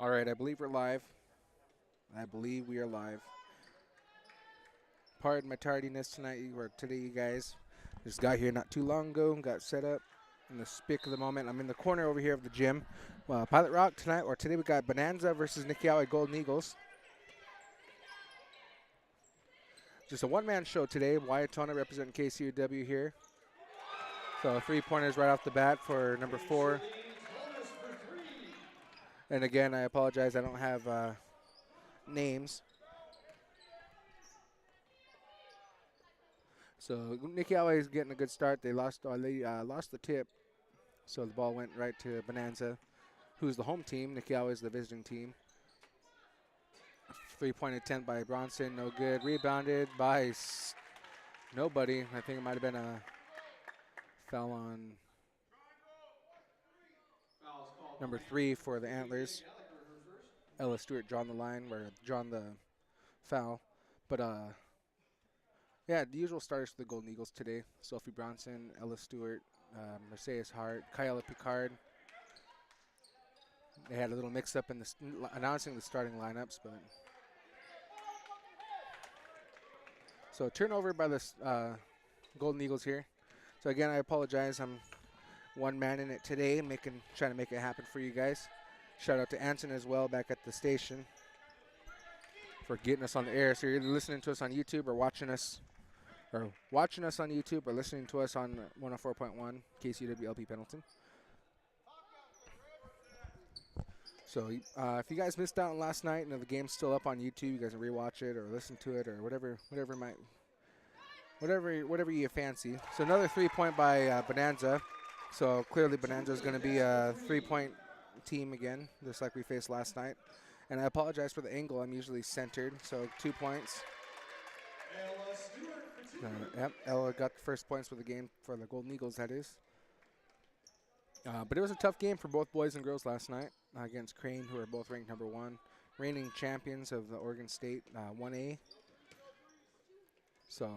All right, I believe we're live. I believe we are live. Pardon my tardiness tonight or today, you guys. Just got here not too long ago and got set up in the spick of the moment. I'm in the corner over here of the gym. Pilot Rock tonight, or today we got Bonanza versus Nixyaawii Golden Eagles. Just a one-man show today. Wyatona representing KCUW here. So 3-pointers right off the bat for number 4. And again, I apologize, I don't have names. So Nixyaawii is getting a good start. They lost the tip, so the ball went right to Bonanza, who's the home team. Nixyaawii is the visiting team. 3-point attempt by Bronson, no good. Rebounded by nobody. I think it might have been a foul on number 3 for the Antlers. Ella Stewart drawn the line, or drawn the foul. But yeah, the usual starters for the Golden Eagles today: Sophie Bronson, Ella Stewart, Mercedes Hart, Kyla Picard. They had a little mix-up in announcing the starting lineups, but so turnover by the Golden Eagles here. So again, I apologize. I'm one man in it today, trying to make it happen for you guys. Shout out to Anson as well back at the station for getting us on the air. So you're either listening to us on YouTube or watching us on YouTube or listening to us on 104.1 KCUW LP Pendleton. So if you guys missed out on last night and the game's still up on YouTube, you guys can rewatch it or listen to it or whatever you fancy. So another 3-point by Bonanza. So clearly Bonanza is going to be a 3-point team again, just like we faced last night. And I apologize for the angle. I'm usually centered, so 2 points. Yep, Ella got the first points for the game for the Golden Eagles, that is. But it was a tough game for both boys and girls last night against Crane, who are both ranked number 1. Reigning champions of the Oregon State 1A. So,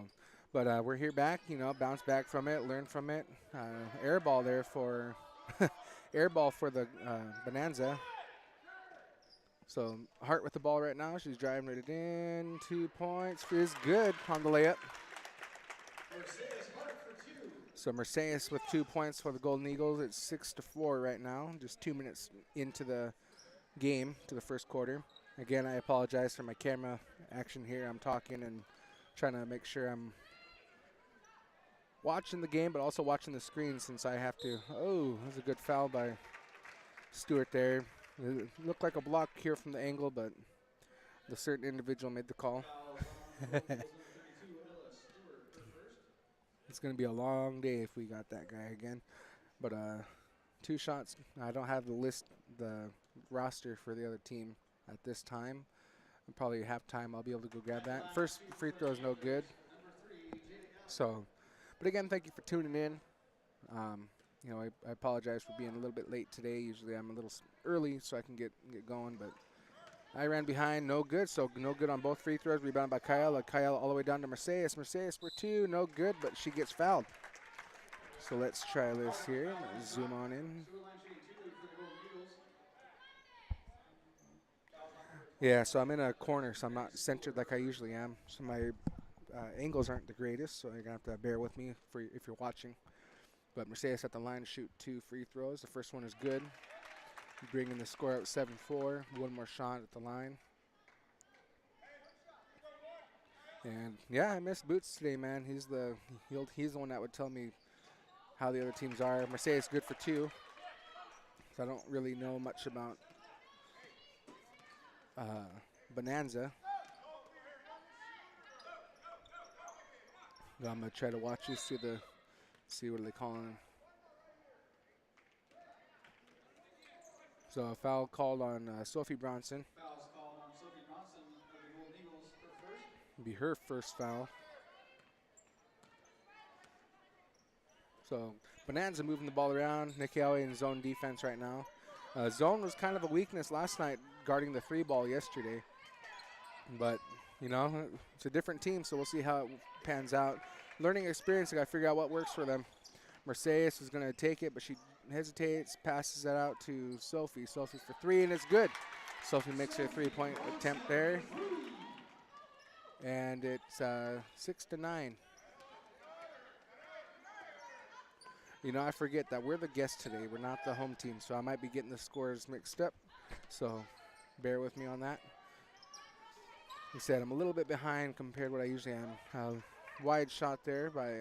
but we're here back, bounce back from it, learn from it. Air ball there for the Bonanza. So Hart with the ball right now. She's driving it in. 2 points is good on the layup. So Mercedes with 2 points for the Golden Eagles. It's 6-4 right now. Just 2 minutes into the game, to the first quarter. Again, I apologize for my camera action here. I'm talking and trying to make sure I'm watching the game, but also watching the screen since I have to. Oh, that's a good foul by Stewart there. It looked like a block here from the angle, but the certain individual made the call. It's going to be a long day if we got that guy again. But 2 shots. I don't have the roster for the other team at this time. Probably halftime I'll be able to go grab that. First free throw is no good. So, but again, thank you for tuning in. I apologize for being a little bit late today. Usually I'm a little early so I can get going, but I ran behind, no good. So no good on both free throws. Rebound by Kyle. Kyle all the way down to Mercedes. Mercedes for 2, no good, but she gets fouled. So let's try this here. Zoom on in. Yeah, so I'm in a corner, so I'm not centered like I usually am. So my angles aren't the greatest, so you're going to have to bear with me if you're watching. But Mercedes at the line to shoot 2 free throws. The first one is good. Bringing the score out 7-4. One more shot at the line. And yeah, I missed Boots today, man. He's the one that would tell me how the other teams are. Mercedes good for 2. So I don't really know much about Bonanza. But I'm gonna try to watch this to see what they calling. So a foul called on Sophie Bronson. Foul's called on Sophie Bronson of the Golden Eagles, her first. Be her first foul. So Bonanza moving the ball around. Nixyaawii in zone defense right now. Zone was kind of a weakness last night guarding the 3 ball yesterday. But, it's a different team, so we'll see how it pans out. Learning experience, I got to figure out what works for them. Mercedes is going to take it, but she hesitates, passes that out to Sophie. Sophie for 3, and it's good. Sophie makes her three-point attempt there. And it's 6-9. You know, I forget that we're the guests today. We're not the home team, so I might be getting the scores mixed up. So bear with me on that. Like I said, I'm a little bit behind compared to what I usually am. Wide shot there by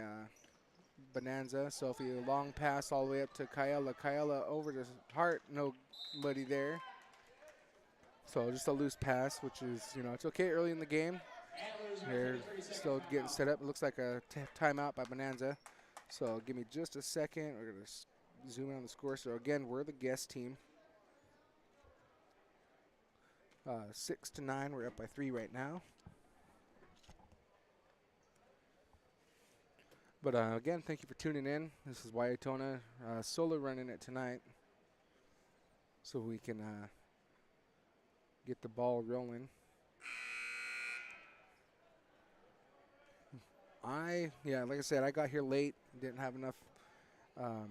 Bonanza. Sophie, a long pass all the way up to Kyella. Kyella over to Hart. Nobody there. So just a loose pass, which is, you know, it's okay early in the game. They're still getting set up. It looks like a timeout by Bonanza. So give me just a second. We're going to zoom in on the score. So again, we're the guest team. 6-9. We're up by 3 right now. But again, thank you for tuning in. This is Waiatona solo running it tonight, so we can get the ball rolling. Like I said, I got here late. Didn't have enough. I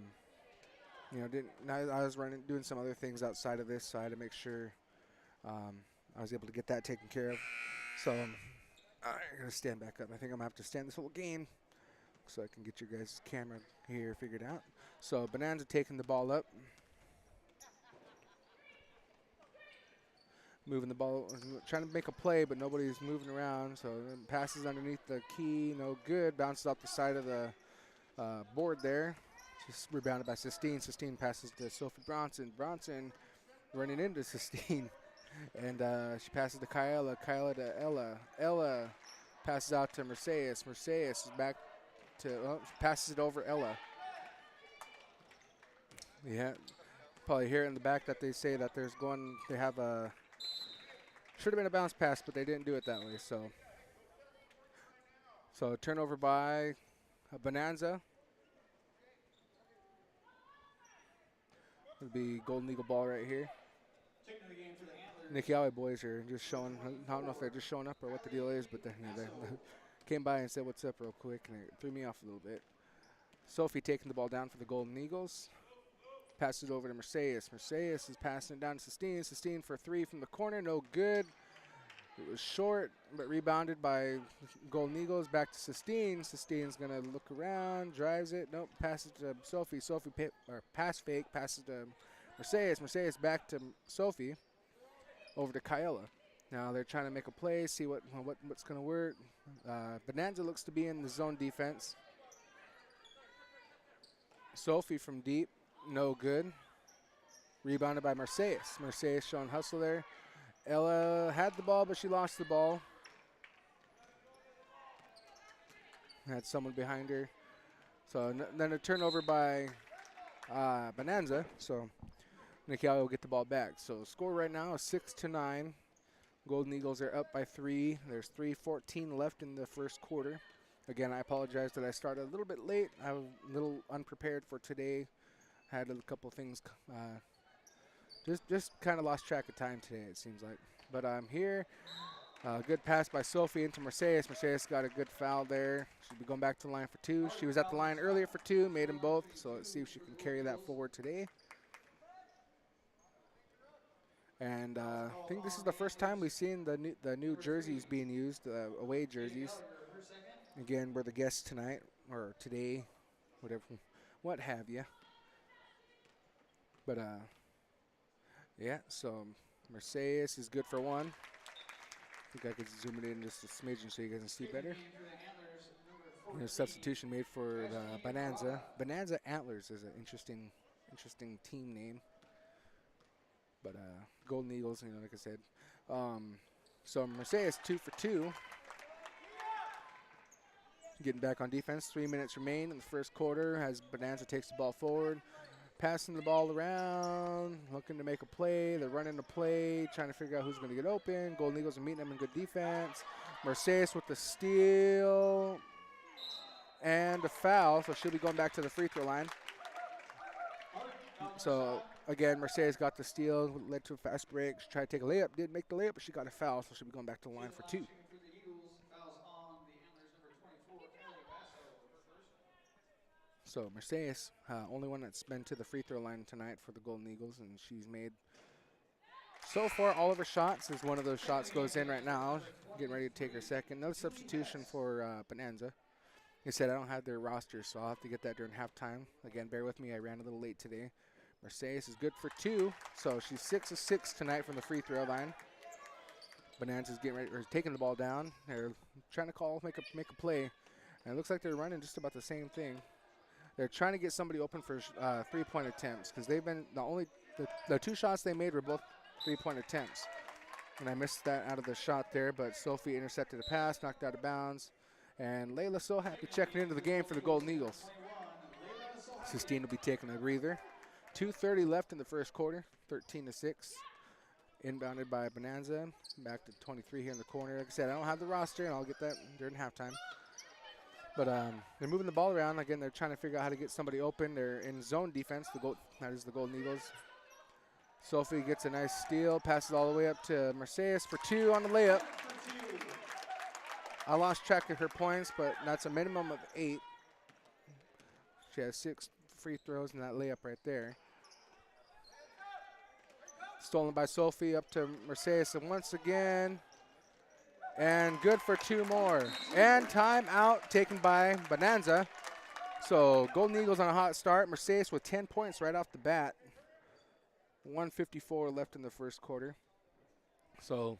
was doing some other things outside of this, so I had to make sure I was able to get that taken care of. So I'm gonna stand back up. I think I'm gonna have to stand this whole game so I can get your guys' camera here figured out. So Bonanza taking the ball up. Moving the ball, trying to make a play, but nobody's moving around. So passes underneath the key, no good. Bounces off the side of the board there. Just rebounded by Sistine. Sistine passes to Sophie Bronson. Bronson running into Sistine. And she passes to Kyella. Kyella to Ella. Ella passes out to Mercedes. Mercedes is back to, passes it over Ella. Yeah, probably hear in the back that they say that they have a, should have been a bounce pass, but they didn't do it that way. So turnover by Bonanza. It'll be Golden Eagle ball right here. Nixyaawii boys are just showing. I don't know if they're just showing up or what the deal is, but they came by and said what's up real quick, and it threw me off a little bit. Sophie taking the ball down for the Golden Eagles. Passes it over to Mercedes. Mercedes is passing it down to Sistine. Sistine for 3 from the corner, no good. It was short, but rebounded by Golden Eagles. Back to Sistine. Sistine's going to look around, drives it. Nope, passes to Sophie. Sophie pass fake, passes to Mercedes. Mercedes back to Sophie. Over to Kyella. Now they're trying to make a play, see what's going to work. Bonanza looks to be in the zone defense. Sophie from deep, no good. Rebounded by Mercedes. Mercedes showing hustle there. Ella had the ball, but she lost the ball. Had someone behind her. So then a turnover by Bonanza. So Nixyaawii will get the ball back. So score right now is 6-9. Golden Eagles are up by 3. There's 3:14 left in the first quarter. Again, I apologize that I started a little bit late. I was a little unprepared for today. Had a couple things. Just kind of lost track of time today, it seems like. But I'm here. Good pass by Sophie into Mercedes. Mercedes got a good foul there. She'll be going back to the line for 2. She was at the line earlier for 2, made them both. So let's see if she can carry that forward today. And I think this is the first time we've seen the new jerseys being used, away jerseys. Again, we're the guests tonight, or today, whatever, what have you. But, yeah, so Mercedes is good for 1. I think I could zoom it in just a smidgen so you guys can see better. And a substitution made for the Bonanza. Bonanza Antlers is an interesting team name. But Golden Eagles, like I said. So Mercedes 2 for 2. Getting back on defense. 3 minutes remain in the first quarter as Bonanza takes the ball forward. Passing the ball around, looking to make a play. They're running a play, trying to figure out who's going to get open. Golden Eagles are meeting them in good defense. Mercedes with the steal and a foul, so she'll be going back to the free throw line. So, again, Mercedes got the steal, led to a fast break. She tried to take a layup, didn't make the layup, but she got a foul, so she'll be going back to the line for 2. So Mercedes, only one that's been to the free throw line tonight for the Golden Eagles, and she's made So far, all of her shots, as one of those shots goes in right now, getting ready to take her second. No substitution for Bonanza. Like I said, I don't have their roster, so I'll have to get that during halftime. Again, bear with me, I ran a little late today. Mercedes is good for 2, so she's 6 of 6 tonight from the free throw line. Bonanza's getting ready, or taking the ball down. They're trying to make a play, and it looks like they're running just about the same thing. They're trying to get somebody open for 3-point attempts because they've been the 2 shots they made were both 3-point attempts. And I missed that out of the shot there, but Sophie intercepted a pass, knocked out of bounds. And Layla so happy checking into the game for the Golden Eagles. Sistine will be taking a breather. 2:30 left in the first quarter, 13-6. Inbounded by Bonanza. Back to 23 here in the corner. Like I said, I don't have the roster, and I'll get that during halftime. But they're moving the ball around. Again, they're trying to figure out how to get somebody open. They're in zone defense. That is the Golden Eagles. Sophie gets a nice steal, passes all the way up to Mercedes for 2 on the layup. I lost track of her points, but that's a minimum of 8. She has 6 free throws in that layup right there. Stolen by Sophie up to Mercedes, and once again, and good for 2 more. And timeout taken by Bonanza. So Golden Eagles on a hot start. Mercedes with 10 points right off the bat. 1:54 left in the first quarter. So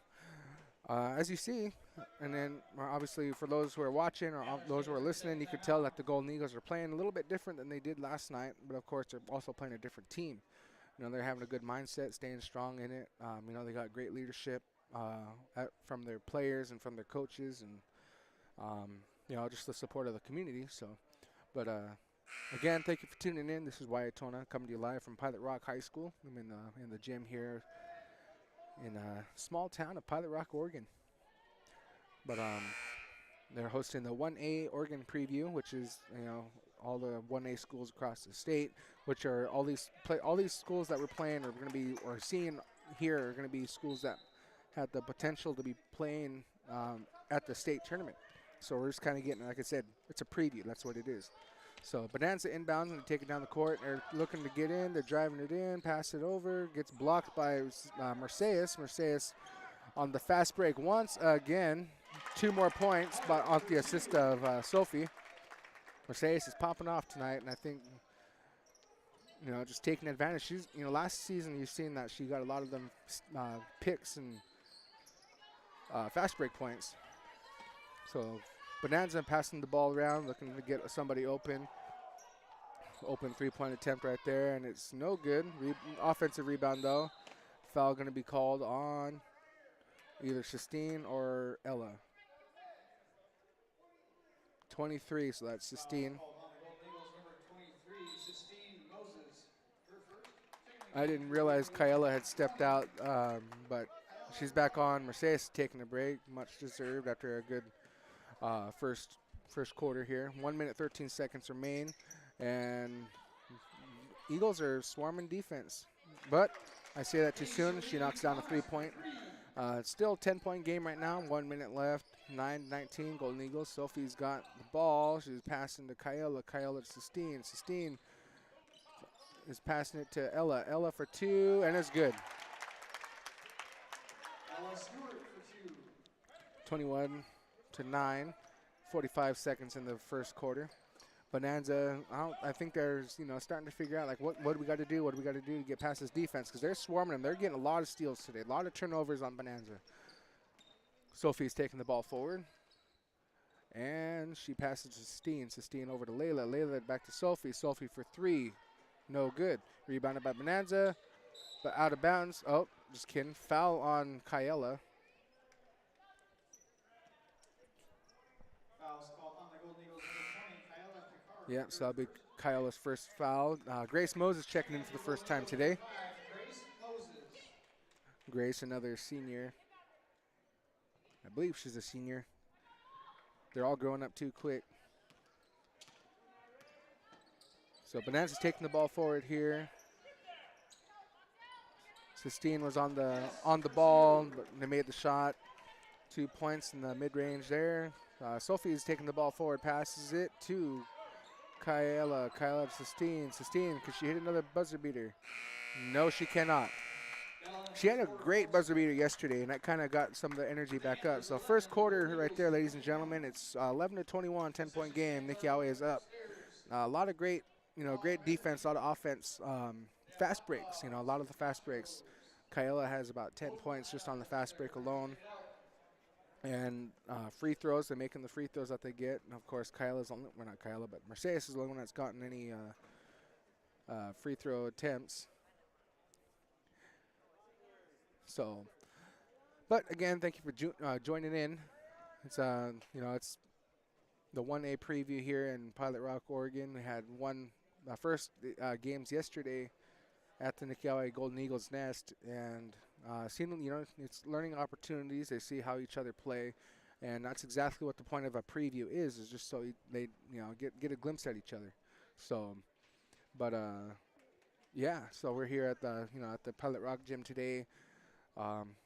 as you see, and then obviously for those who are watching or those who are listening, you could tell that the Golden Eagles are playing a little bit different than they did last night. But of course, they're also playing a different team. You know, they're having a good mindset, staying strong in it. You know, they got great leadership from their players and from their coaches, and you know, just the support of the community. So, but again, thank you for tuning in. This is Wyatt Tona coming to you live from Pilot Rock High School. I'm in the gym here in a small town of Pilot Rock, Oregon. But they're hosting the 1A Oregon preview, which is, you know, all the 1A schools across the state, which are all these schools that we're playing are going to be, or seeing here, are going to be schools that have the potential to be playing at the state tournament. So we're just kind of getting, like I said, it's a preview. That's what it is. So Bonanza inbounds and take it down the court. They're looking to get in. They're driving it in, pass it over. Gets blocked by Mercedes. Mercedes on the fast break once again. 2 more points, but off the assist of Sophie. Mercedes is popping off tonight, and I think, you know, just taking advantage. She's, you know, last season you've seen that she got a lot of them picks and fast break points. So Bonanza passing the ball around, looking to get somebody open. Open 3-point attempt right there, and it's no good. Offensive rebound, though. Foul going to be called on either Sistine or Ella. 23, so that's Sistine. I didn't realize Kyella had stepped out, but she's back on. Mercedes taking a break, much deserved after a good first quarter here. 1 minute, 13 seconds remain, and Eagles are swarming defense. But I say that too soon. She knocks down a 3-point. It's still a 10-point game right now. 1 minute left. 9-19, Golden Eagles. Sophie's got the ball. She's passing to Kyella. Kyella to Sistine. Sistine is passing it to Ella. Ella for 2, and it's good. Ella Stewart for 2. 21-9. 45 seconds in the first quarter. Bonanza, I think they're, you know, starting to figure out, like, what do we got to do? What do we got to do to get past this defense? Because they're swarming them. They're getting a lot of steals today. A lot of turnovers on Bonanza. Sophie's taking the ball forward. And she passes to Sistine. Sistine over to Layla. Layla back to Sophie. Sophie for 3. No good. Rebounded by Bonanza. But out of bounds. Oh, just kidding. Foul on Kyella. Fouls called on the Golden Eagles number 20, Kyella Picard. Yep, so that'll be Kyella's first foul. Grace Moses checking in for the first time today. Grace Moses. Grace, another senior. I believe she's a senior. They're all growing up too quick. So Bonanza's taking the ball forward here. Sistine was on the ball, but they made the shot. 2 points in the mid-range there. Sophie's taking the ball forward, passes it to Kyella. Kyella to Sistine. Sistine, could she hit another buzzer beater? No, she cannot. She had a great buzzer beater yesterday, and that kind of got some of the energy back up. So first quarter right there, ladies and gentlemen, it's 11 to 21, 10-point game. Nixyaawii is up. A lot of great, great defense, a lot of offense, fast breaks. A lot of the fast breaks. Kyla has about 10 points just on the fast break alone. And free throws, they're making the free throws that they get. And of course, Kyla's only, well, not Kyla, but Mercedes is the only one that's gotten any free throw attempts. So, but again, thank you for joining in. It's it's the 1A preview here in Pilot Rock, Oregon. We had first games yesterday at the Nixyaawii Golden Eagles Nest, and seeing it's learning opportunities. They see how each other play, and that's exactly what the point of a preview is just so they get a glimpse at each other. So, but yeah, so we're here at the at the Pilot Rock Gym today.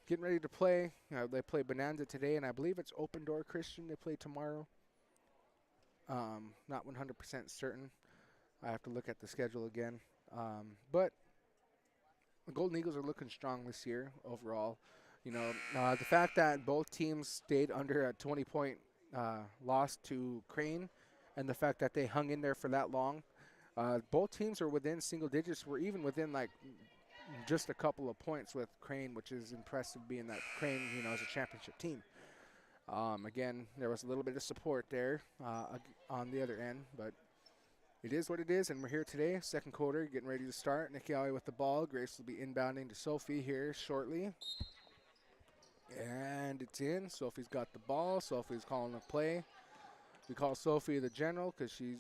Getting ready to play. They play Bonanza today, and I believe it's Open Door Christian they play tomorrow. Not 100% certain. I have to look at the schedule again. But the Golden Eagles are looking strong this year overall. The fact that both teams stayed under a 20-point loss to Crane, and the fact that they hung in there for that long. Both teams are within single digits. We're even within like just a couple of points with Crane, which is impressive being that Crane, is a championship team. Again, there was a little bit of support there on the other end, but it is what it is, and we're here today, second quarter, getting ready to start. Nixyaawii with the ball. Grace will be inbounding to Sophie here shortly. And it's in. Sophie's got the ball. Sophie's calling a play. We call Sophie the general because she's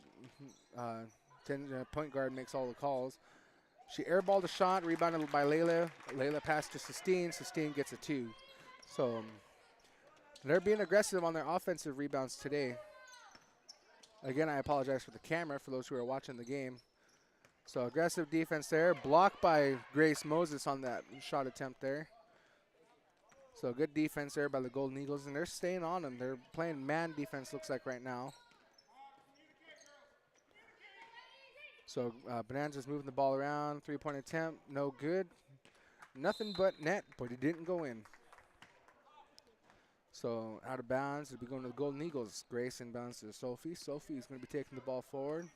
point guard, makes all the calls. She airballed a shot, rebounded by Layla. Layla passed to Sistine. Sistine gets a 2. So they're being aggressive on their offensive rebounds today. Again, I apologize for the camera for those who are watching the game. So aggressive defense there. Blocked by Grace Moses on that shot attempt there. So good defense there by the Golden Eagles, and they're staying on them. They're playing man defense, looks like right now. So Bonanza's moving the ball around. 3-point attempt, no good. Nothing but net, but it didn't go in. So out of bounds, it'll be going to the Golden Eagles. Grace inbounds to Sophie. Sophie's going to be taking the ball forward.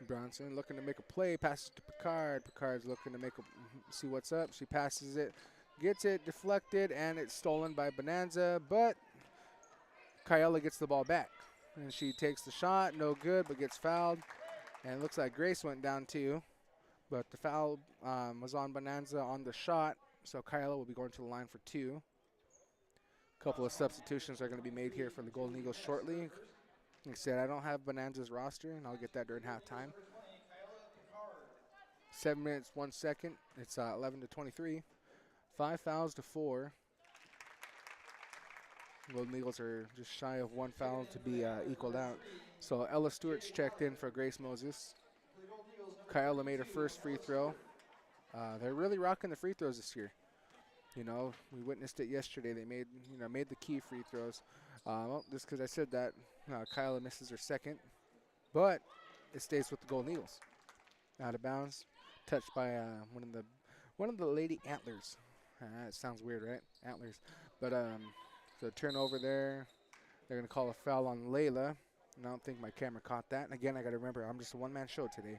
Bronson looking to make a play, passes to Picard. Picard's looking to see what's up. She passes it, gets it deflected, and it's stolen by Bonanza, but Kyla gets the ball back. And she takes the shot, no good, but gets fouled. And it looks like Grace went down too, but the foul was on Bonanza on the shot, so Kyla will be going to the line for 2. A couple of substitutions are going to be made here for the Golden Eagles shortly. Like I said, I don't have Bonanza's roster, and I'll get that during halftime. 7 minutes, 1 second. It's 11 to 23. 5 fouls to 4. Golden Eagles are just shy of 1 foul to be equaled out. So Ella Stewart's checked in for Grace Moses. Kyla made her first free throw. They're really rocking the free throws this year. We witnessed it yesterday. They made the key free throws. Well, just because I said that, Kyla misses her second, but it stays with the Golden Eagles. Out of bounds, touched by one of the Lady Antlers. It sounds weird, right? Antlers, but the turnover there. They're gonna call a foul on Layla, and I don't think my camera caught that. And again, I gotta remember, I'm just a one-man show today.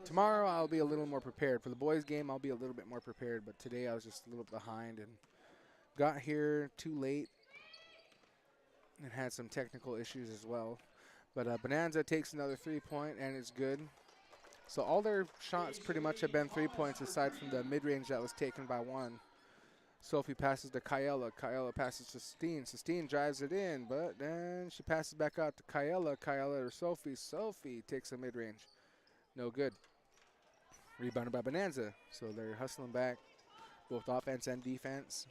Tomorrow I'll be a little more prepared. For the boys' game, I'll be a little bit more prepared, but today I was just a little behind and got here too late and had some technical issues as well. But Bonanza takes another 3-point, and it's good. So all their shots pretty much have been 3 points aside from the mid-range that was taken by 1. Sophie passes to Kyla. Kyla passes to Sistine. Sistine drives it in, but then she passes back out to Kyla. Kyla to Sophie. Sophie takes a mid-range. No good. Rebounded by Bonanza. So they're hustling back, both offense and defense.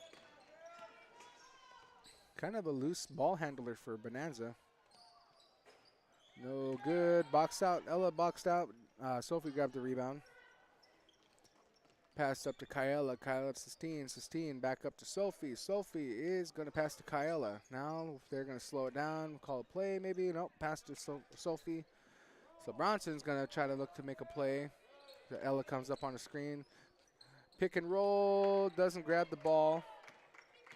Kind of a loose ball handler for Bonanza. No good. Boxed out. Ella boxed out. Sophie grabbed the rebound. Pass up to Kyla. Kyla to Sistine. Sistine back up to Sophie. Sophie is going to pass to Kyla. Now they're going to slow it down. Call a play maybe. Nope. Pass to Sophie. So Bronson's going to try to look to make a play. The Ella comes up on the screen. Pick and roll, doesn't grab the ball.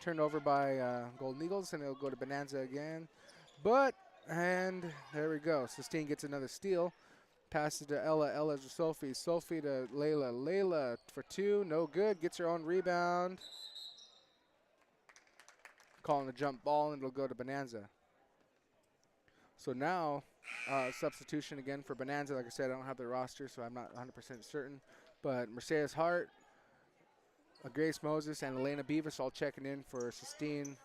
Turned over by Golden Eagles, and it'll go to Bonanza again. And there we go. Sistine gets another steal. Passes to Ella. Ella to Sophie. Sophie to Layla. Layla for 2. No good. Gets her own rebound. Calling a jump ball, and it'll go to Bonanza. So now, substitution again for Bonanza. Like I said, I don't have the roster, so I'm not 100% certain. But Mercedes Hart, Grace Moses, and Elena Beavis all checking in for Sistine,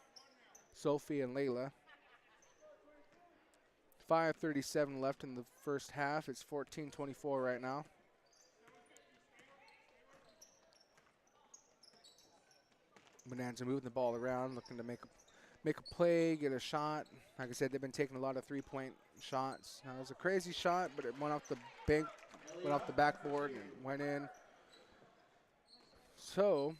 Sophie, and Layla. 5:37 left in the first half. It's 14-24 right now. Bonanza moving the ball around, looking to make a play, get a shot. Like I said, they've been taking a lot of three-point shots. Now, it was a crazy shot, but it went off the bank, went off the backboard, and went in. So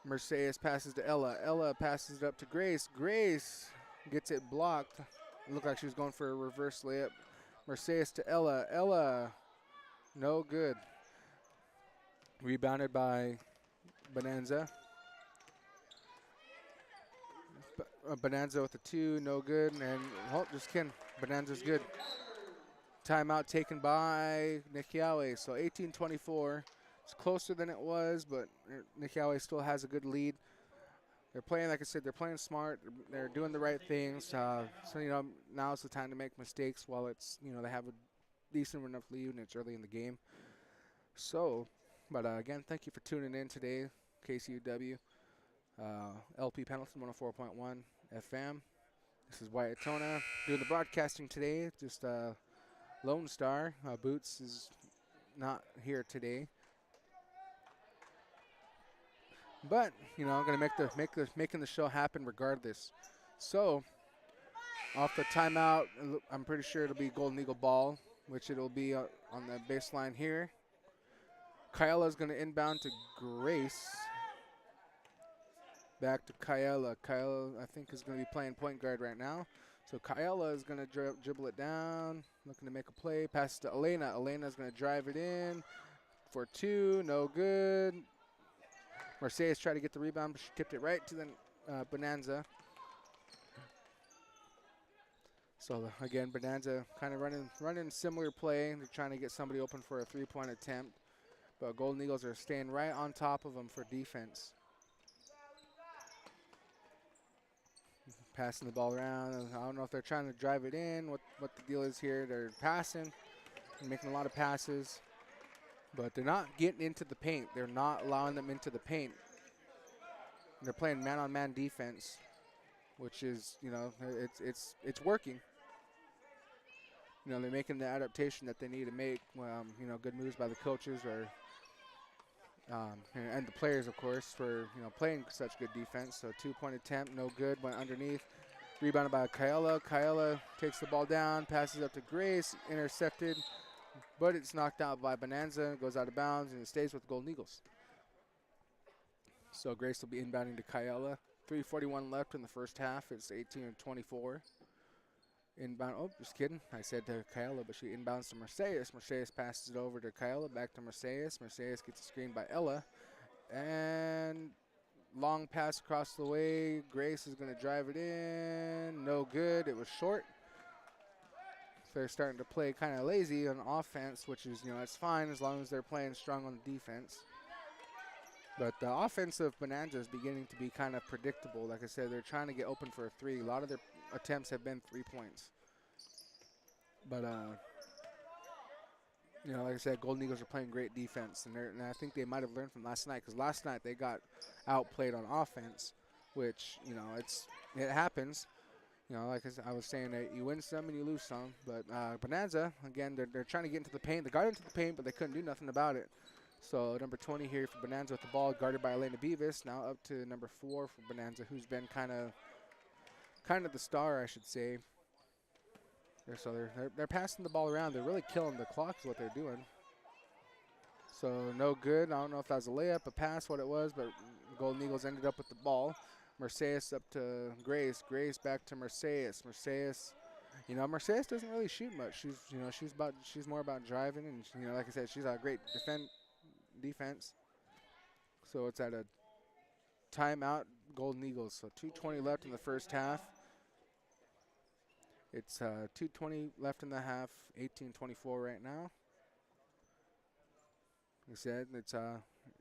Mercedes passes to Ella. Ella passes it up to Grace. Grace gets it blocked. It looked like she was going for a reverse layup. Mercedes to Ella. Ella, no good. Rebounded by Bonanza. Bonanza with a 2, no good. And, oh, just kidding. Bonanza's good. Timeout taken by Nixyaawii. So 18-24. It's closer than it was, but Nixyaawii still has a good lead. They're playing, like I said, they're playing smart. They're doing the right things. So, now's the time to make mistakes while it's, they have a decent enough lead and it's early in the game. So, but again, thank you for tuning in today, KCUW. LP Pendleton 104.1 FM. This is Wyatt Tona doing the broadcasting today. Just Lone Star. Boots is not here today. But I'm gonna making the show happen regardless. So off the timeout, I'm pretty sure it'll be Golden Eagle ball, which it'll be on the baseline here. Kyla is gonna inbound to Grace. Back to Kyla. Kyla, I think, is gonna be playing point guard right now. So Kyla is gonna dribble it down, looking to make a play. Pass to Elena. Elena is gonna drive it in for 2, no good. Mercedes tried to get the rebound, but she tipped it right to the Bonanza. So again, Bonanza kind of running similar play. They're trying to get somebody open for a 3-point attempt, but Golden Eagles are staying right on top of them for defense. Passing the ball around. I don't know if they're trying to drive it in, what the deal is here. They're passing, making a lot of passes. But they're not getting into the paint. They're not allowing them into the paint. They're playing man-on-man defense, which is, it's working. They're making the adaptation that they need to make. Good moves by the coaches and the players, of course, for playing such good defense. So 2-point attempt, no good. Went underneath. Rebounded by Kyla. Kyla takes the ball down, passes up to Grace, intercepted. But it's knocked out by Bonanza, goes out of bounds, and it stays with the Golden Eagles. So Grace will be inbounding to Kyla. 3:41 left in the first half. It's 18-24. Inbound. Oh, just kidding. I said to Kyla, but she inbounds to Mercedes. Mercedes passes it over to Kyla. Back to Mercedes. Mercedes gets a screen by Ella. And long pass across the way. Grace is going to drive it in. No good. It was short. They're starting to play kind of lazy on offense, which is, it's fine as long as they're playing strong on the defense. But the offense of Bonanza is beginning to be kind of predictable. Like I said, they're trying to get open for a 3. A lot of their attempts have been 3 points. But, like I said, Golden Eagles are playing great defense. And I think they might have learned from last night, because last night they got outplayed on offense, which, it happens. Like I was saying, you win some and you lose some. But Bonanza, again, they're trying to get into the paint. They got into the paint, but they couldn't do nothing about it. So number 20 here for Bonanza with the ball, guarded by Elena Beavis. Now up to number 4 for Bonanza, who's been kind of the star, I should say. So they're passing the ball around. They're really killing the clock is what they're doing. So no good. I don't know if that was a layup, a pass, what it was, but Golden Eagles ended up with the ball. Mercedes up to Grace. Grace back to Mercedes. Mercedes You know, Mercedes doesn't really shoot much. She's more about driving, and like I said, she's a great defense. So it's at a timeout, Golden Eagles. So 2:20 left in the first half. It's 2:20 left in the half, 18-24 right now. Like I said, it's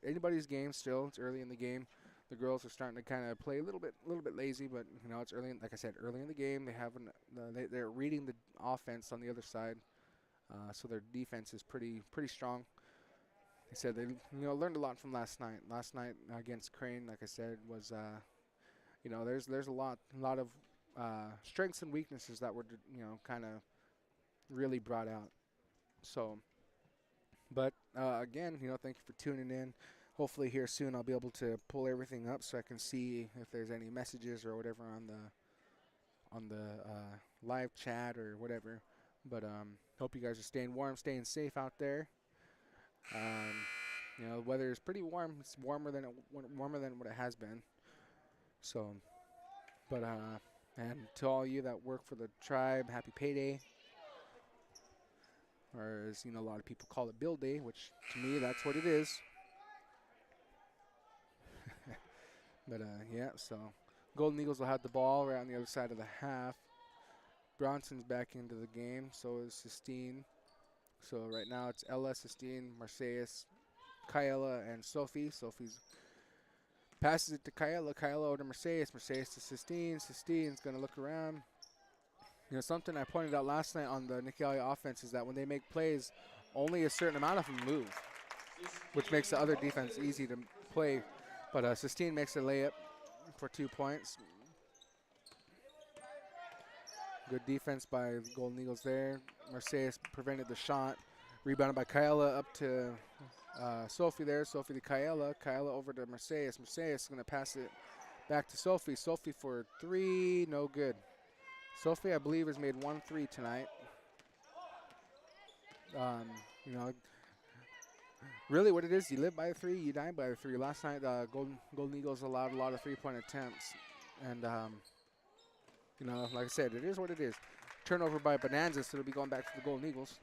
anybody's game still. It's early in the game. The girls are starting to kind of play a little bit lazy, but it's early. Like I said, early in the game. They're reading the offense on the other side, so their defense is pretty strong. They said they learned a lot from last night. Last night against Crane, like I said, was there's a lot of strengths and weaknesses that were kind of really brought out. So, but again, thank you for tuning in. Hopefully here soon I'll be able to pull everything up so I can see if there's any messages or whatever on the live chat or whatever. But hope you guys are staying warm, staying safe out there. The weather is pretty warm. It's warmer than what it has been. So, but and to all you that work for the tribe, happy payday. Or as a lot of people call it, bill day, which to me that's what it is. But yeah, so Golden Eagles will have the ball right on the other side of the half. Bronson's back into the game, so is Sistine. So right now it's Ella, Sistine, Marseilles, Kyella, and Sophie. Sophie's passes it to Kyella. Kyella over to Marseilles. Marseilles to Sistine. Sistine's going to look around. Something I pointed out last night on the Nixyaawii offense is that when they make plays, only a certain amount of them move, which makes the other defense easy to play. But Sistine makes a layup for 2 points. Good defense by the Golden Eagles there. Marseilles prevented the shot. Rebounded by Kyella up to Sophie there. Sophie to Kyella. Kyella over to Marseilles. Marseilles is going to pass it back to Sophie. Sophie for 3, no good. Sophie, I believe, has made 1 3 tonight. Really what it is, you live by 3, you die by 3. Last night, Golden Eagles allowed a lot of 3-point attempts. And, like I said, it is what it is. Turnover by Bonanza, so it'll be going back to the Golden Eagles.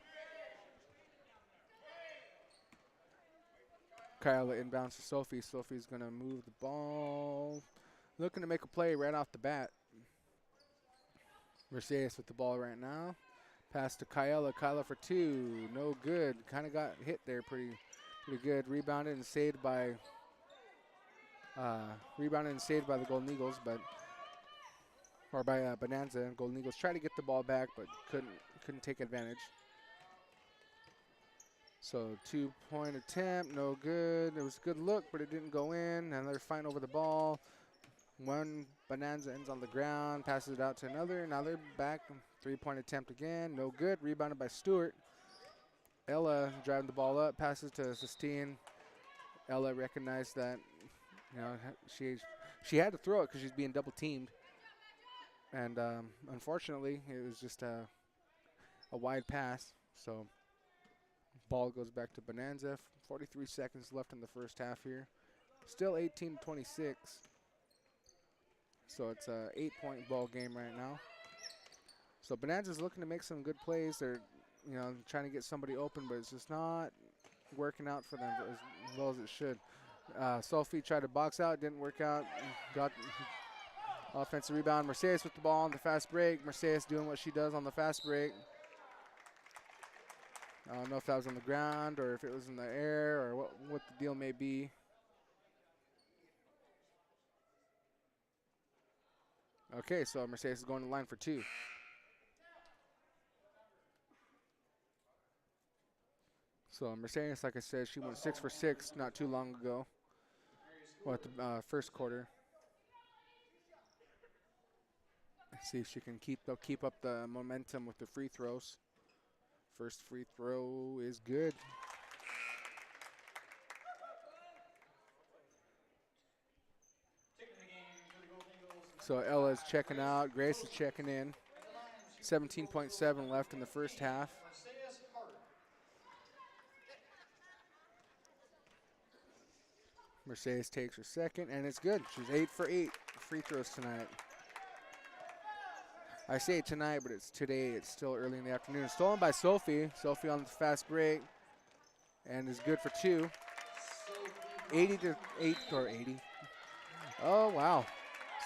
Kyla inbounds to Sophie. Sophie's going to move the ball. Looking to make a play right off the bat. Mercedes with the ball right now. Pass to Kyla. Kyla for 2. No good. Kind of got hit there pretty good. Rebounded and saved by the Golden Eagles, or by Bonanza. Golden Eagles try to get the ball back, but couldn't take advantage. So 2-point attempt, no good. It was a good look, but it didn't go in. Another fight over the ball. One Bonanza ends on the ground, passes it out to another. Now they're back. 3-point attempt again, no good. Rebounded by Stewart. Ella driving the ball up, passes to Sistine. Ella recognized that, she had to throw it because she's being double teamed. And unfortunately, it was just a wide pass. So ball goes back to Bonanza. 43 seconds left in the first half here. Still 18-26. So it's a 8-point ball game right now. So Bonanza's looking to make some good plays. They're, trying to get somebody open, but it's just not working out for them as well as it should. Sophie tried to box out, didn't work out. Got offensive rebound. Mercedes with the ball on the fast break. Mercedes doing what she does on the fast break. I don't know if that was on the ground or if it was in the air or what the deal may be. Okay, so Mercedes is going to the line for 2. So Mercedes, like I said, she went 6 for 6 not too long ago. Well, at the first quarter. Let's see if she can keep up the momentum with the free throws. First free throw is good. So Ella's checking out. Grace is checking in. 17.7 left in the first half. Mercedes takes her second, and it's good. She's 8 for 8 free throws tonight. I say tonight, but it's today. It's still early in the afternoon. Stolen by Sophie. Sophie on the fast break, and is good for 2. 80 to 8 or 80. Oh wow!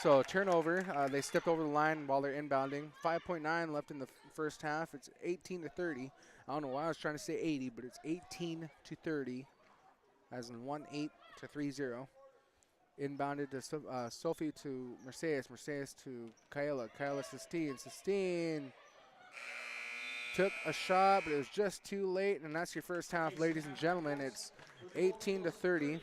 So turnover. They stepped over the line while they're inbounding. 5.9 left in the first half. It's 18 to 30. I don't know why I was trying to say 80, but it's 18 to 30, as in 1-8 to 3-0. Inbounded to Sophie to Mercedes. Mercedes to Kayla. Kayla Sistine. Sistine took a shot, but it was just too late, and that's your first half, ladies and gentlemen. It's 18 to 30.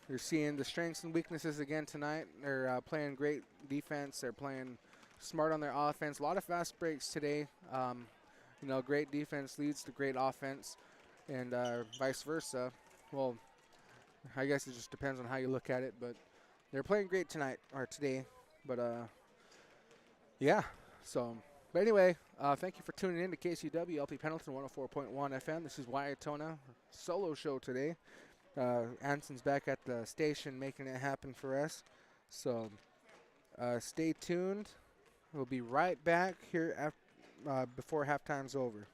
You're seeing the strengths and weaknesses again tonight. They're playing great defense. They're playing smart on their offense. A lot of fast breaks today. You know, great defense leads to great offense, and vice versa. Well, I guess it just depends on how you look at it, but they're playing great tonight or today. But yeah. So, but anyway, thank you for tuning in to KCW LP Pendleton 104.1 FM. This is Wyatona solo show today. Anson's back at the station making it happen for us. So stay tuned. We'll be right back here before halftime's over.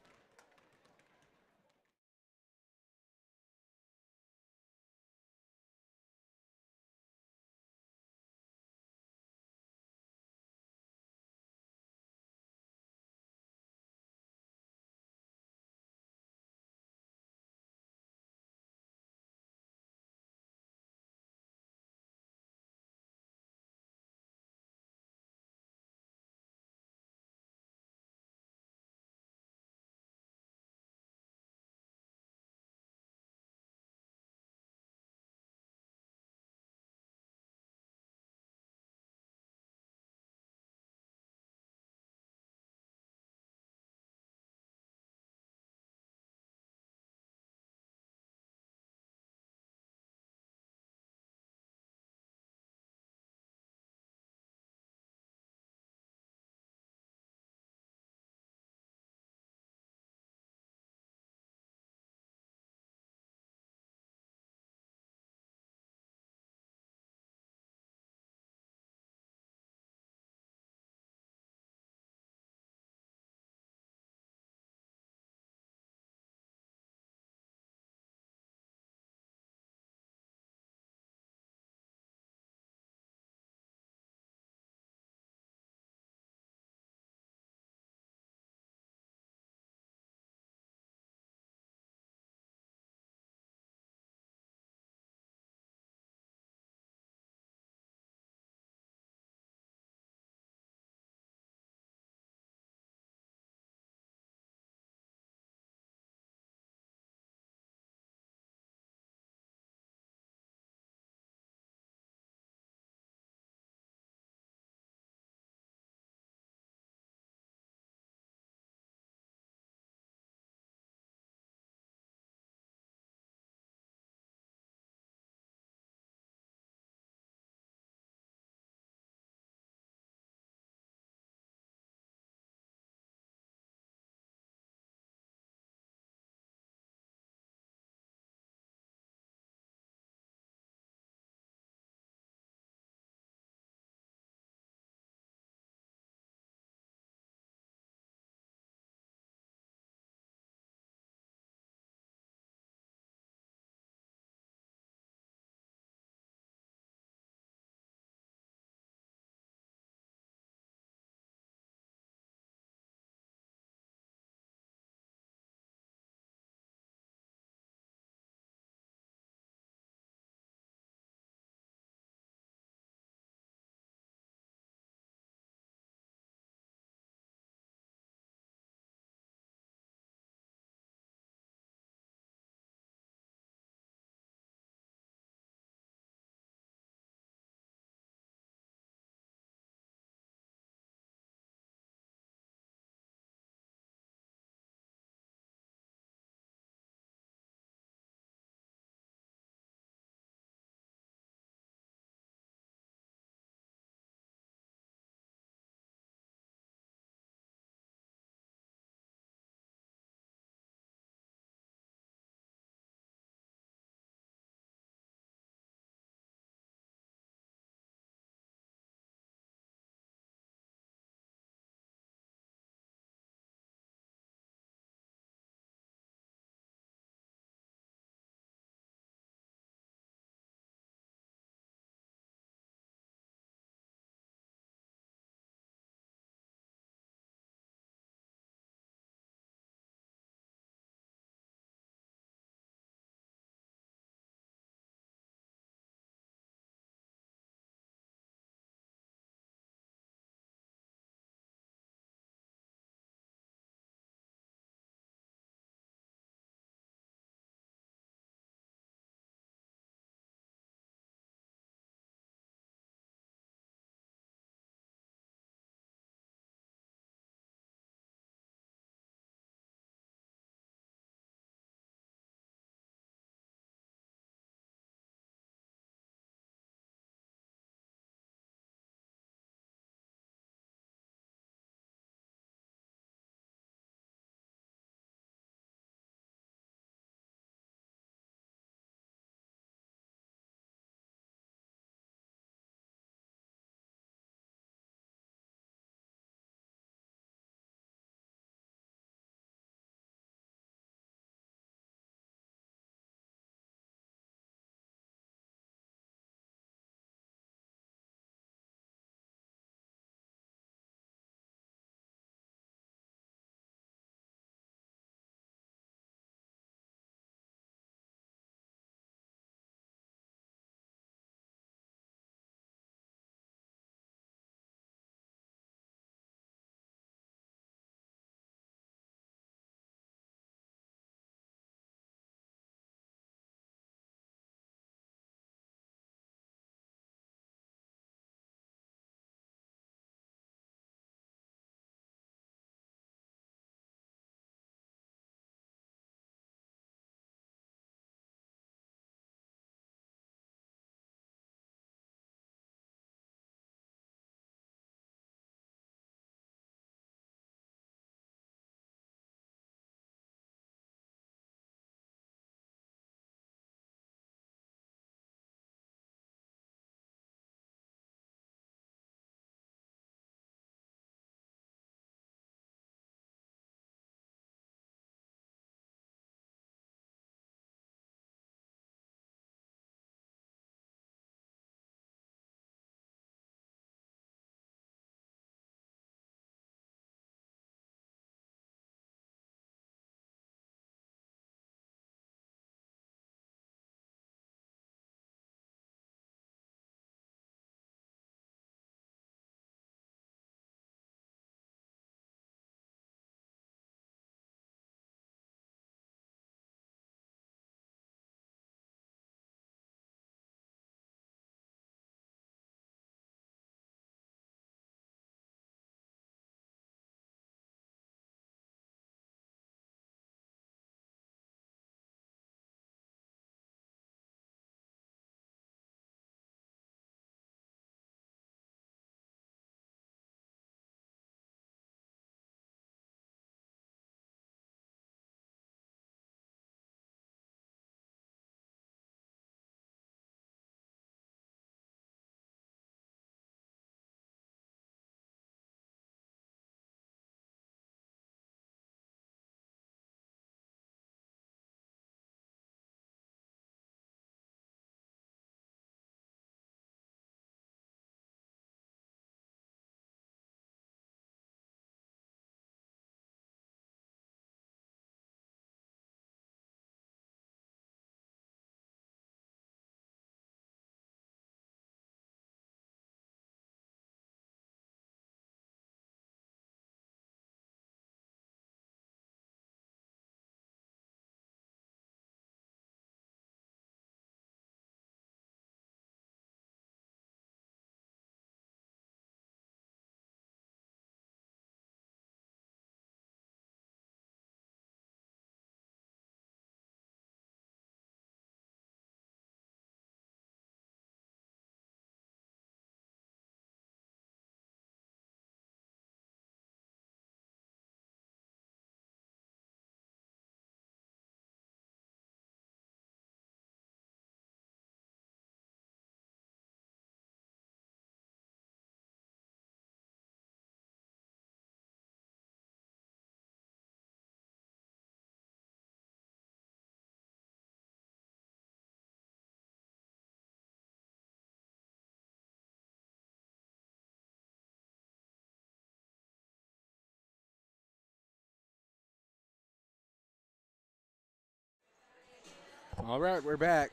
All right, we're back.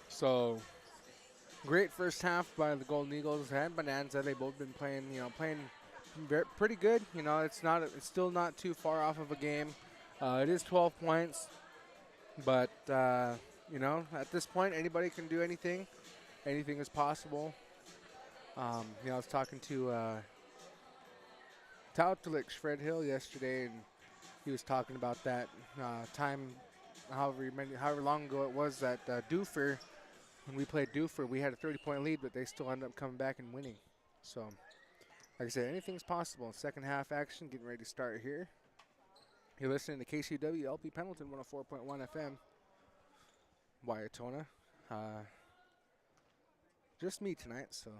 So, great first half by the Golden Eagles and Bonanza. They both been playing, pretty good. It's still not too far off of a game. It is 12 points, but at this point, anybody can do anything. Anything is possible. I was talking to Tautelich Fred Hill yesterday, and he was talking about that time, however long ago it was that Doofer, when we played Doofer, we had a 30-point lead, but they still ended up coming back and winning. So, like I said, anything's possible. Second half action, getting ready to start here. You're listening to KCW LP Pendleton 104.1 FM, Waiatona. Just me tonight, so.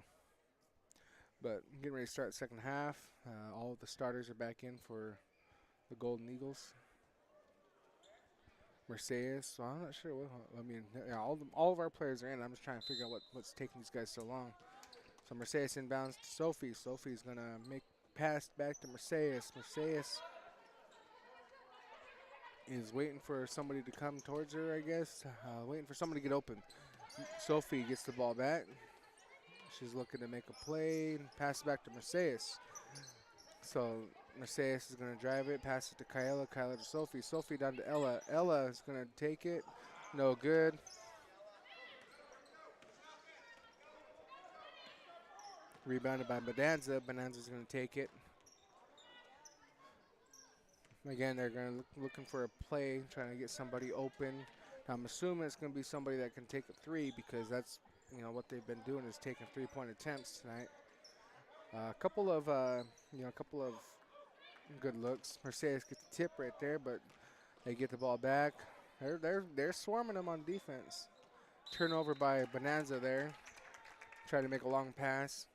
But getting ready to start the second half. All of the starters are back in for the Golden Eagles. Mercedes, so I'm not sure all of our players are in. I'm just trying to figure out what's taking these guys so long. So Mercedes inbounds to Sophie. Sophie's going to make pass back to Mercedes. Mercedes is waiting for somebody to come towards her, I guess. Waiting for somebody to get open. Sophie gets the ball back. She's looking to make a play and pass it back to Mercedes. So Mercedes is going to drive it, pass it to Kyla, Kyla to Sophie, Sophie down to Ella. Ella is going to take it. No good. Rebounded by Bonanza. Bonanza's going to take it. Again, they're going to looking for a play, trying to get somebody open. Now, I'm assuming it's going to be somebody that can take a three, because that's what they've been doing is taking 3-point attempts tonight. A couple of good looks. Mercedes gets the tip right there, but they get the ball back. They're swarming them on defense. Turnover by Bonanza there. Try to make a long pass.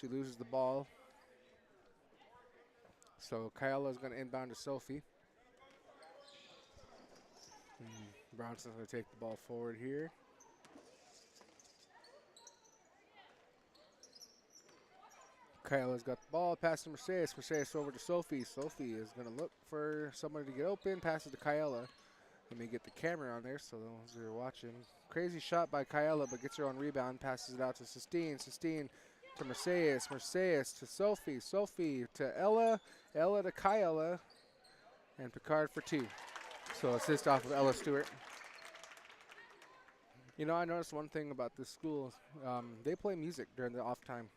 She loses the ball. So Kyla is going to inbound to Sophie. Bronson's going to take the ball forward here. Kyla's got the ball, pass to Mercedes. Mercedes over to Sophie. Sophie is going to look for somebody to get open, passes to Kyla. Let me get the camera on there so those who are watching. Crazy shot by Kyla, but gets her on rebound, passes it out to Sistine. Sistine to Mercedes. Mercedes to Sophie. Sophie to Ella. Ella to Kyla. And Picard for two. So assist off of Ella Stewart. I noticed one thing about this school. They play music during the off time.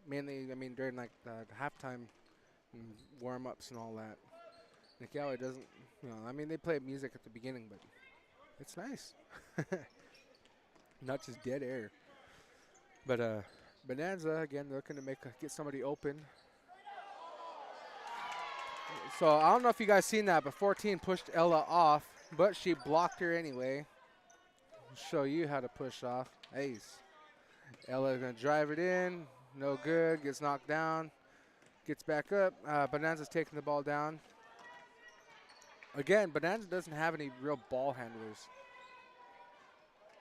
Mainly, during like the halftime and warm-ups and all that. Nixyaawii doesn't, they play music at the beginning, but it's nice. Not just dead air. But Bonanza, again, looking to get somebody open. So I don't know if you guys seen that, but 14 pushed Ella off, but she blocked her anyway. I'll show you how to push off. Ace. Ella's going to drive it in. No good. Gets knocked down. Gets back up. Bonanza's taking the ball down. Again, Bonanza doesn't have any real ball handlers.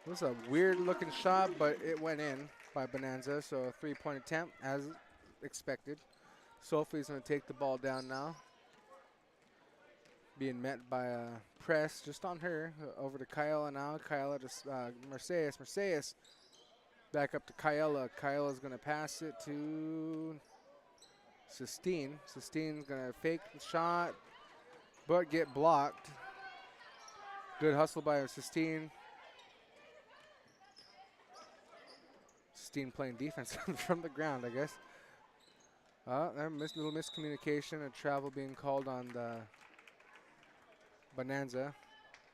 It was a weird-looking shot, but it went in by Bonanza, so a 3-point attempt as expected. Sophie's going to take the ball down now. Being met by a press just on her. Over to Kyla now. Kyla to Mercedes. Mercedes back up to Kyla. Kyla's going to pass it to Sistine. Sistine's going to fake the shot, but get blocked. Good hustle by Sistine. Sistine playing defense from the ground, I guess. Little miscommunication and travel being called on the Bonanza.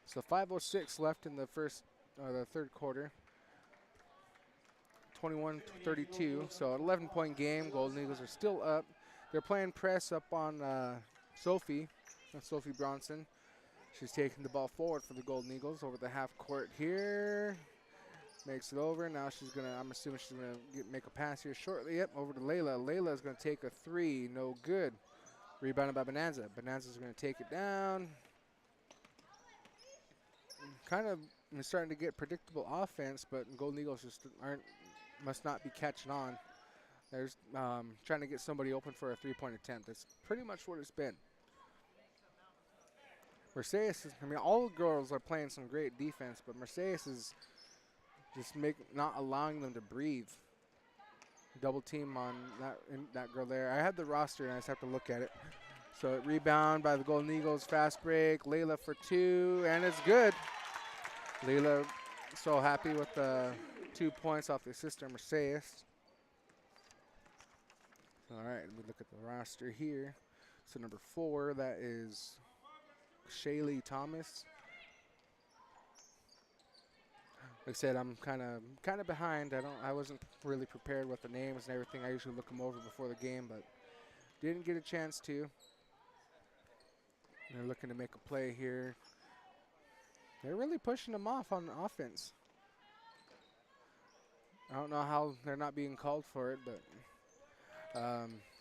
So 5:06 left in the third quarter. 21-32, so an 11-point game. Golden Eagles are still up. They're playing press up on Sophie Bronson. She's taking the ball forward for the Golden Eagles over the half court here. Makes it over. Now I'm assuming she's going to make a pass here shortly. Yep, over to Layla. Layla is going to take a three. No good. Rebounded by Bonanza. Bonanza's going to take it down. Kind of starting to get predictable offense, but Golden Eagles just must not be catching on. There's trying to get somebody open for a 3-point attempt. That's pretty much what it's been. Mercedes is, I mean, all the girls are playing some great defense, but Mercedes is just not allowing them to breathe. Double team on that girl there. I had the roster, and I just have to look at it. So rebound by the Golden Eagles, fast break. Layla for 2, and it's good. Layla so happy with the 2 points off the sister Mercedes. All right, let me look at the roster here. So number 4, that is Shaylee Thomas. Like I said, I'm kind of behind. I wasn't really prepared with the names and everything. I usually look them over before the game, but didn't get a chance to. They're looking to make a play here. They're really pushing them off on offense. I don't know how they're not being called for it, but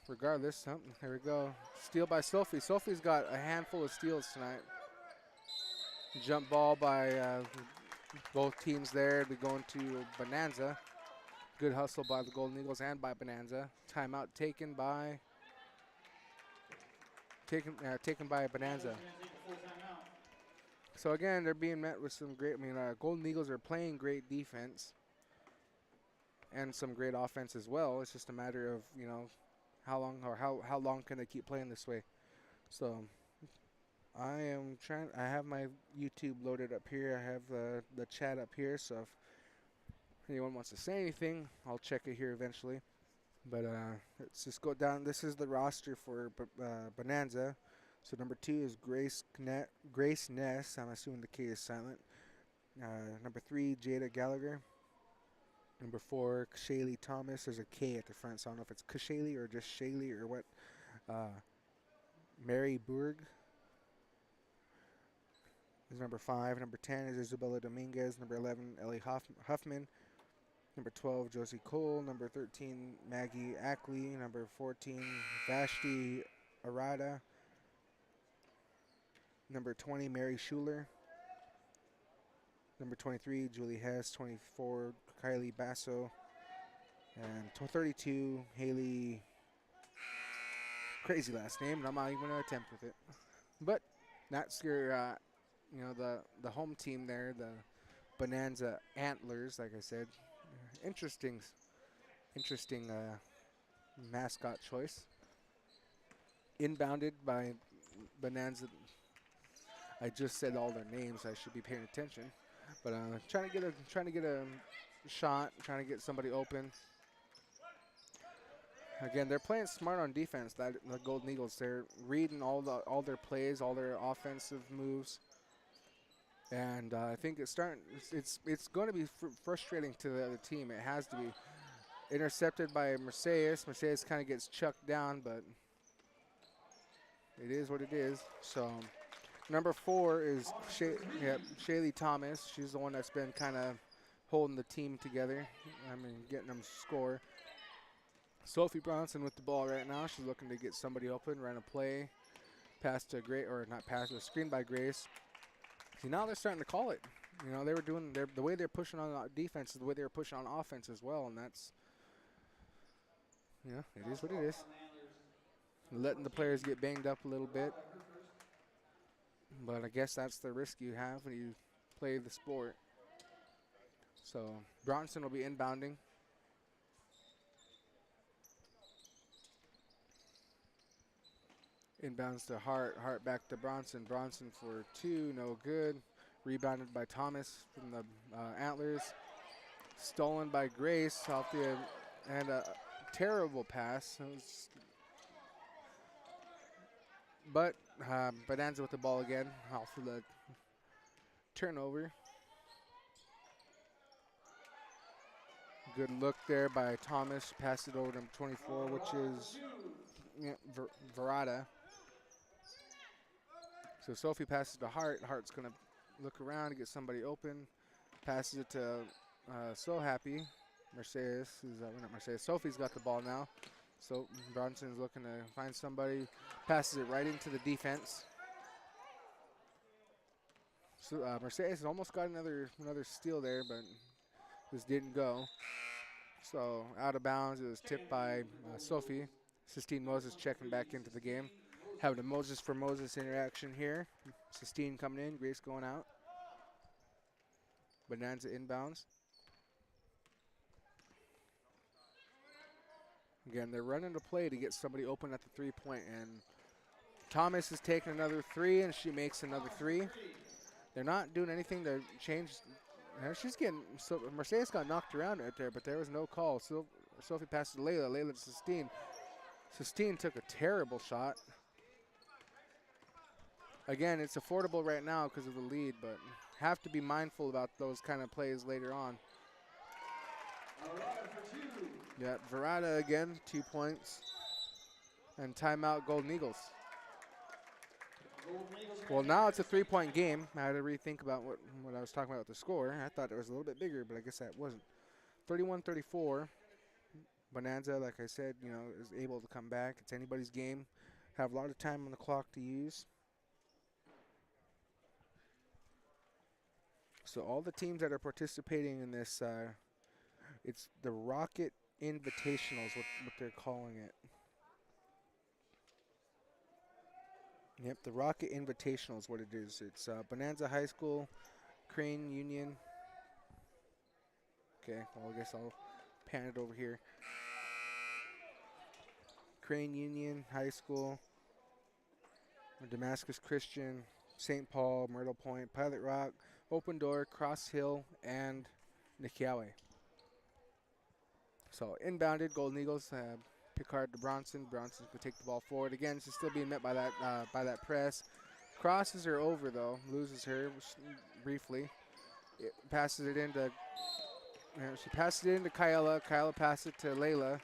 regardless, here we go. Steal by Sophie. Sophie's got a handful of steals tonight. Jump ball by both teams there. We're going to Bonanza. Good hustle by the Golden Eagles and by Bonanza. Timeout taken by Bonanza. So again, they're being met with some great. I mean, Golden Eagles are playing great defense and some great offense as well. It's just a matter of how long can they keep playing this way. So I am trying. I have my YouTube loaded up here. I have the chat up here. So if anyone wants to say anything, I'll check it here eventually. But let's just go down. This is the roster for Bonanza. So number 2 is Grace Ness. I'm assuming the K is silent. Number 3, Jada Gallagher. Number 4, Shaylee Thomas. There's a K at the front, so I don't know if it's Kashaylee or just Shaylee or what. Mary Burg is number 5. Number 10 is Isabella Dominguez. Number 11, Ellie Huffman. Number 12, Josie Cole. Number 13, Maggie Ackley. Number 14, Vashti Arada. Number 20, Mary Schuler. Number 23, Julie Hess. 24, Kylie Basso. And 32, Haley. Crazy last name, and I'm not even going to attempt with it. But that's your, the home team there, the Bonanza Antlers, like I said. Interesting mascot choice. Inbounded by Bonanza. I just said all their names. I should be paying attention. But trying to get a shot, trying to get somebody open. Again, they're playing smart on defense. The Golden Eagles, they're reading all their plays, all their offensive moves. And I think it's going to be frustrating to the other team. It has to be. Intercepted by Mercedes. Mercedes kind of gets chucked down, but it is what it is. So number 4 is Shaylee Thomas. She's the one that's been kind of holding the team together. I mean, getting them score. Sophie Bronson with the ball right now. She's looking to get somebody open, run a play. Pass to a screen by Grace. See, now they're starting to call it. They were doing the way they're pushing on defense is the way they're pushing on offense as well, and that's it is what it is. Letting the players get banged up a little bit, but I guess that's the risk you have when you play the sport. So Bronson will be inbounding. Inbounds to Hart. Hart back to Bronson. Bronson for 2, no good. Rebounded by Thomas from the Antlers. Stolen by Grace off and a terrible pass. But Bonanza with the ball again off of the turnover. Good look there by Thomas. Passed it over to number 24, which is Verada. So Sophie passes to Hart. Hart's going to look around to get somebody open. Passes it to So Happy. Mercedes. Not Mercedes. Sophie's got the ball now. So Bronson's looking to find somebody. Passes it right into the defense. So Mercedes almost got another steal there, but this didn't go. So out of bounds. It was tipped by Sophie. Sistine Moses checking back into the game. Having a Moses for Moses interaction here. Sistine coming in, Grace going out. Bonanza inbounds. Again, they're running the play to get somebody open at the three-point, and Thomas is taking another three, and she makes another three. They're not doing anything to change. She's getting, so Mercedes got knocked around right there, but there was no call. So Sophie passed to Layla. Layla to Sistine. Sistine took a terrible shot. Again, it's affordable right now because of the lead, but have to be mindful about those kind of plays later on. Yeah, Verada again, 2 points. And timeout, Golden Eagles. Well, now it's a three-point game. I had to rethink about what I was talking about with the score. I thought it was a little bit bigger, but I guess that wasn't. 31-34. Bonanza, like I said, you know, is able to come back. It's anybody's game. Have a lot of time on the clock to use. So all the teams that are participating in this, it's the Rocket Invitationals, what they're calling it. Yep, the Rocket Invitational is what it is. It's Bonanza High School, Crane Union. Okay, well, I guess I'll pan it over here. Crane Union High School, Damascus Christian, St. Paul, Myrtle Point, Pilot Rock, Open Door, Cross Hill, and Nixyaawii. So inbounded, Golden Eagles. Picard to Bronson. Bronson's going to take the ball forward. Again, she's still being met by that press. Crosses her over, though. Loses her briefly. It passes it into, she passes it into Kyla. Kyla passes it to Layla.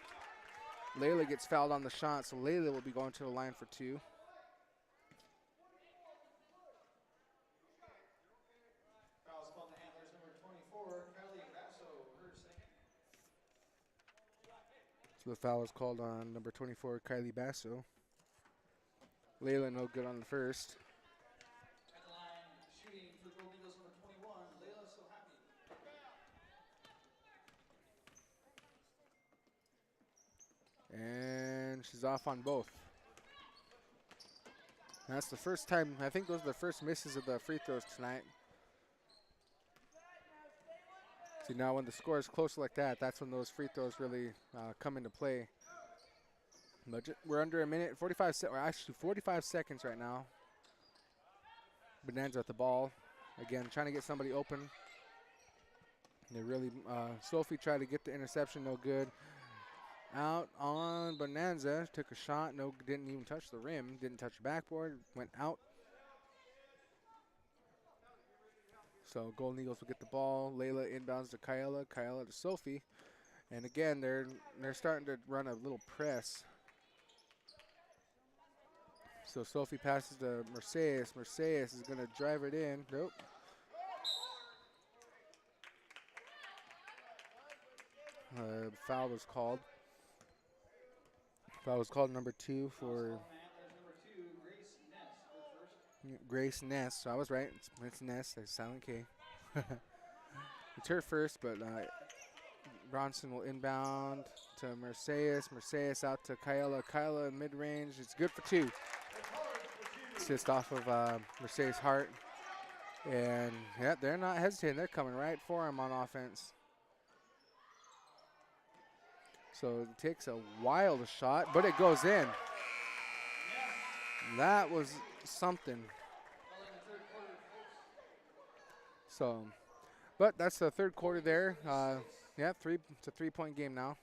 Layla gets fouled on the shot, so Layla will be going to the line for two. Fouls called to Antlers number 24, Kylie Basso, her second. So the foul is called on number 24, Kylie Basso. Layla no good on the first. At the line, shooting for the Golden Eagles number 21, Layla So Happy. And she's off on both. And that's the first time, I think those are the first misses of the free throws tonight. See, now when the score is close like that, that's when those free throws really come into play. But we're under a minute, 45 seconds right now. Bonanza at the ball. Again, trying to get somebody open. They really, Sophie tried to get the interception, no good. Out on Bonanza, took a shot, no, didn't even touch the rim, didn't touch the backboard, went out. So Golden Eagles will get the ball. Layla inbounds to Kyla, Kyla to Sophie. And again, they're starting to run a little press. So Sophie passes to Mercedes. Mercedes is going to drive it in. Nope. Foul was called. Foul was called number 2 for Grace Ness. So I was right. It's Ness. There's silent K. It's her first, but Bronson will inbound to Mercedes. Mercedes out to Kyla. Kyla mid-range. It's good for 2. Assist off of Mercedes Hart. And, yeah, they're not hesitating. They're coming right for him on offense. So it takes a wild shot, but it goes in. That was something. So, but that's the third quarter there. Yeah, it's a 3-point game now.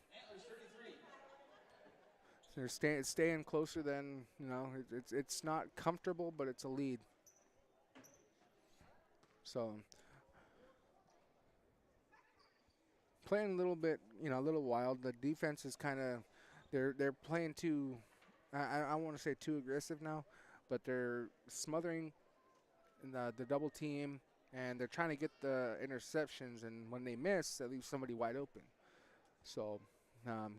So they're staying closer than, you know, it's not comfortable, but it's a lead. So playing a little bit, you know, a little wild. The defense is kind of, they're playing too, I want to say too aggressive now, but they're smothering the double team, and they're trying to get the interceptions, and when they miss, that leaves somebody wide open. So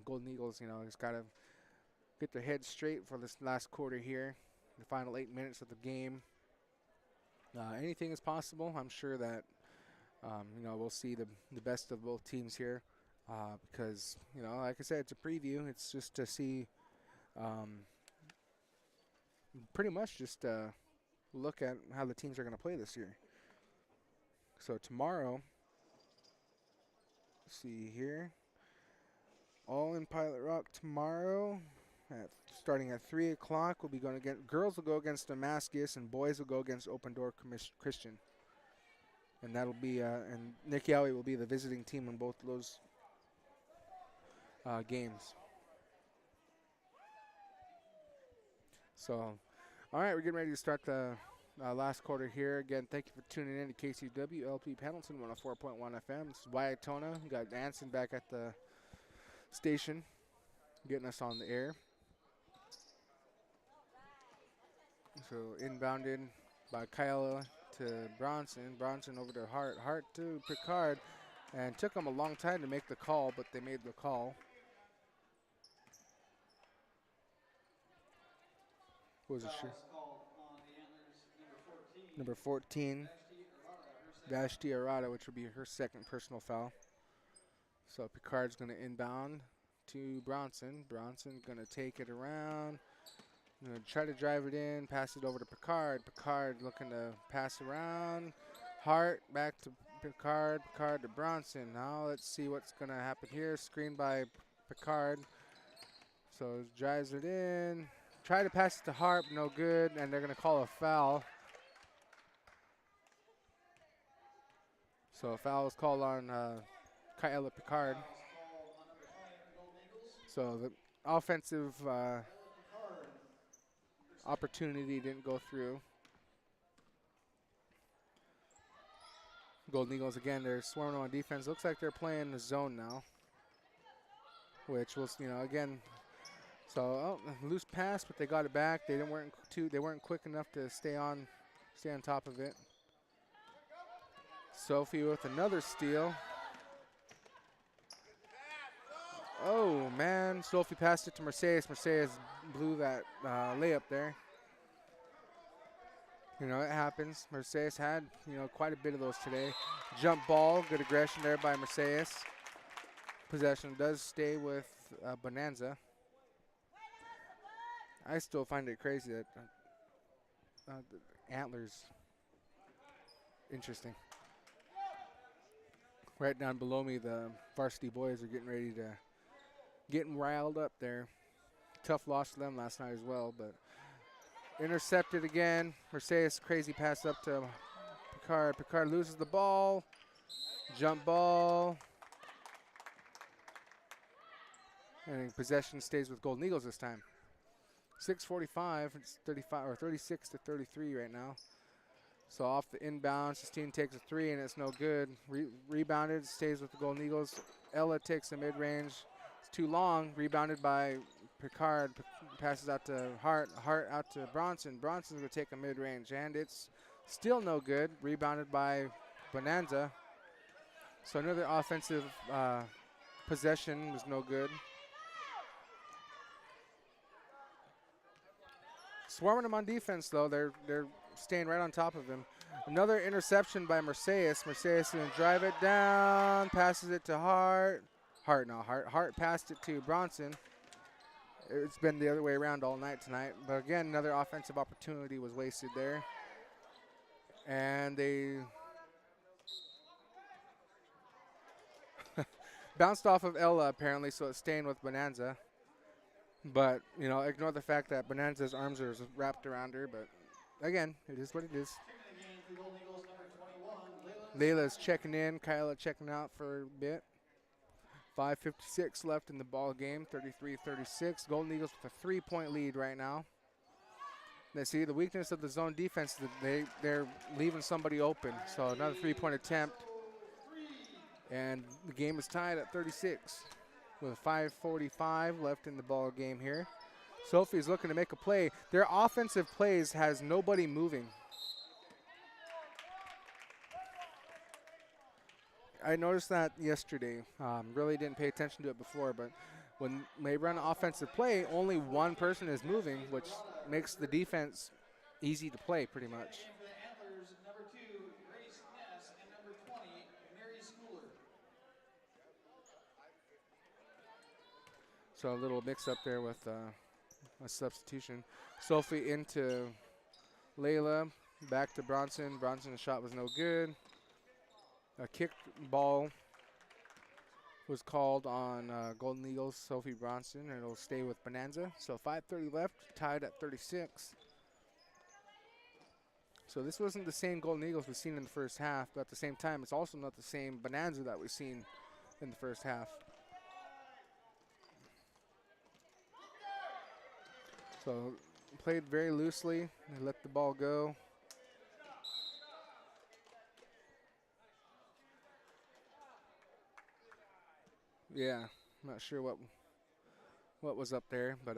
Golden Eagles, you know, has got to get their heads straight for this last quarter here, the final 8 minutes of the game. Anything is possible. I'm sure that you know, we'll see the best of both teams here because, you know, like I said, it's a preview. It's just to see pretty much just look at how the teams are going to play this year. So tomorrow, see here, all in Pilot Rock tomorrow. Starting at 3 o'clock, we'll be going to get girls will go against Damascus and boys will go against Open Door Christian. And that'll be and Nixyaawii will be the visiting team in both of those games. So, all right, we're getting ready to start the last quarter here. Again, thank you for tuning in to KCW LP Pendleton 104.1 FM. This is Wyatona. We got Anson back at the station, getting us on the air. So inbounded by Kyla to Bronson. Bronson over to Hart. Hart to Picard. And took them a long time to make the call, but they made the call. What was it? Number 14. Vashti Arata, which will be her second personal foul. So Picard's going to inbound to Bronson. Bronson going to take it around. Going to try to drive it in, pass it over to Picard. Picard looking to pass around. Hart back to Picard. Picard to Bronson. Now let's see what's going to happen here. Screen by Picard. So drives it in. Try to pass it to Hart, no good, and they're going to call a foul. So a foul is called on Kyla Picard. So the offensive opportunity didn't go through. Golden Eagles again, they're swarming on defense. Looks like they're playing the zone now, which was, again. So loose pass, but they got it back. They weren't quick enough to stay on top of it. Sophie with another steal. Oh man, Sophie passed it to Mercedes. Mercedes blew that layup there. It happens. Mercedes had, quite a bit of those today. Jump ball, good aggression there by Mercedes. Possession does stay with Bonanza. I still find it crazy that the Antlers, interesting. Right down below me, the Varsity boys are getting riled up there. Tough loss to them last night as well, but intercepted again. Mercedes crazy pass up to Picard. Picard loses the ball. Jump ball. And possession stays with Golden Eagles this time. 6:45. It's 35 or 36 to 33 right now. So off the inbound, Sistine takes a three and it's no good. Rebounded, stays with the Golden Eagles. Ella takes a mid-range. It's too long. Rebounded by Picard. Passes out to Hart. Hart out to Bronson. Bronson's going to take a mid-range, and it's still no good. Rebounded by Bonanza. So another offensive possession was no good. Swarming them on defense, though. They're staying right on top of him. Another interception by Mercedes. Mercedes going to drive it down, passes it to Hart. Hart passed it to Bronson. It's been the other way around all night tonight. But again, another offensive opportunity was wasted there. And they bounced off of Ella, apparently, so it's staying with Bonanza. But, ignore the fact that Bonanza's arms are wrapped around her. But, again, it is what it is. Layla's checking in. Kyla checking out for a bit. 5:56 left in the ball game, 33-36. Golden Eagles with a 3-point lead right now. Let's see, the weakness of the zone defense is they're leaving somebody open. So another 3-point attempt. And the game is tied at 36 with 5:45 left in the ball game here. Sophie's looking to make a play. Their offensive plays has nobody moving. I noticed that yesterday. Really didn't pay attention to it before, but when they run an offensive play, only one person is moving, which makes the defense easy to play pretty much. So a little mix up there with a substitution. Sophie into Layla, back to Bronson. Bronson's shot was no good. A kick ball was called on Golden Eagles, Sophie Bronson, and it'll stay with Bonanza. So 5:30 left, tied at 36. So this wasn't the same Golden Eagles we've seen in the first half, but at the same time, it's also not the same Bonanza that we've seen in the first half. So played very loosely. They let the ball go. Yeah, not sure what was up there, but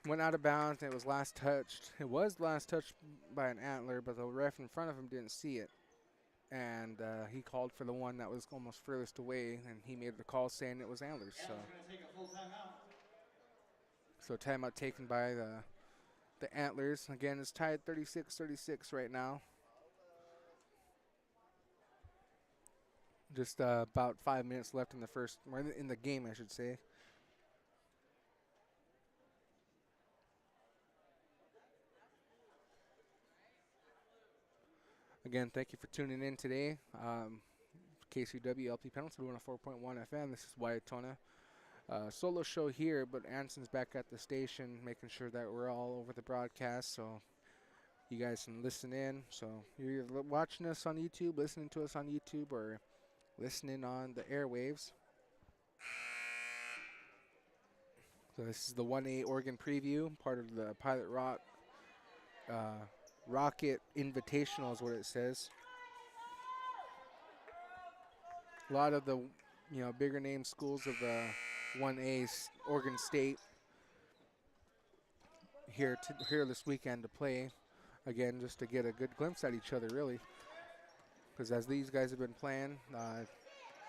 went out of bounds. And it was last touched. It was last touched by an Antler, but the ref in front of him didn't see it, and he called for the one that was almost furthest away, and he made the call saying it was Antlers. So, Take a full timeout. so timeout taken by the Antlers. Again, it's tied 36-36 right now. Just about 5 minutes left in the first, or in the game, I should say. Again, thank you for tuning in today. KCW LP Pendleton 104.1 FM. This is Wyatona. Solo show here, but Anson's back at the station making sure that we're all over the broadcast, so you guys can listen in. So you're watching us on YouTube, listening to us on YouTube, or listening on the airwaves. So this is the 1A Oregon preview, part of the Pilot Rock Rocket Invitational is what it says. A lot of the bigger name schools of 1A Oregon State here this weekend to play. Again, just to get a good glimpse at each other, really. Because as these guys have been playing,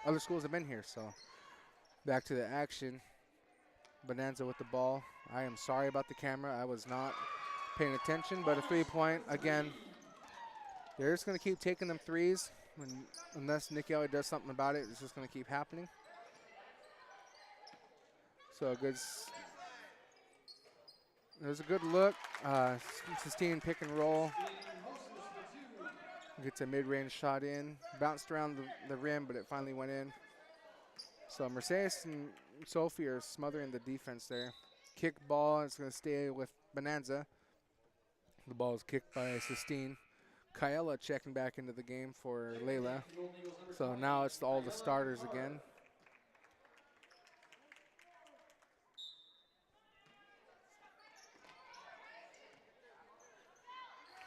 other schools have been here. So back to the action. Bonanza with the ball. I am sorry about the camera. I was not paying attention, but a 3-point. Again, they're just going to keep taking them threes. Unless Nixyaawii does something about it, it's just going to keep happening. So there's a good look. Sustained pick and roll. Gets a mid-range shot in. Bounced around the rim, but it finally went in. So Mercedes and Sophie are smothering the defense there. Kick ball, it's going to stay with Bonanza. The ball is kicked by Sistine. Kaela checking back into the game for Layla. So now it's all the starters again.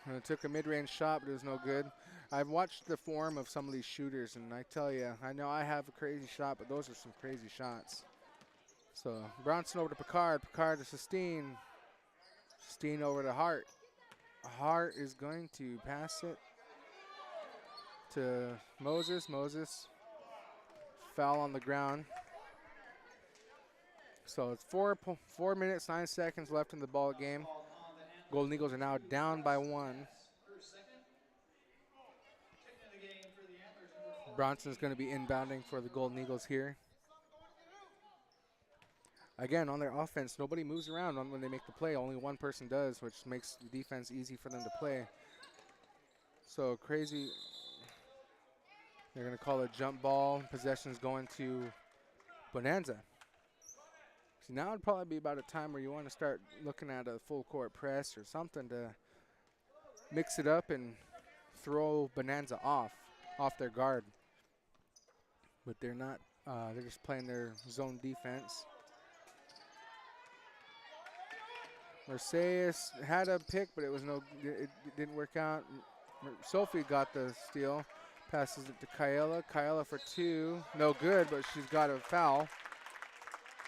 And it took a mid-range shot, but it was no good. I've watched the form of some of these shooters, and I tell you, I know I have a crazy shot, but those are some crazy shots. So Bronson over to Picard. Picard to Sistine. Sistine over to Hart. Hart is going to pass it to Moses. Moses, foul on the ground. So it's 4 minutes, 9 seconds left in the ball game. Golden Eagles are now down by 1. Bronson's going to be inbounding for the Golden Eagles here. Again, on their offense, nobody moves around when they make the play. Only one person does, which makes the defense easy for them to play. So crazy. They're going to call a jump ball. Possession's going to Bonanza. So now would probably be about a time where you want to start looking at a full court press or something to mix it up and throw Bonanza off their guard. But they're not. They're just playing their zone defense. Mercedes had a pick, but it didn't work out. Sophie got the steal. Passes it to Kaela. Kaela for 2. No good, but she's got a foul.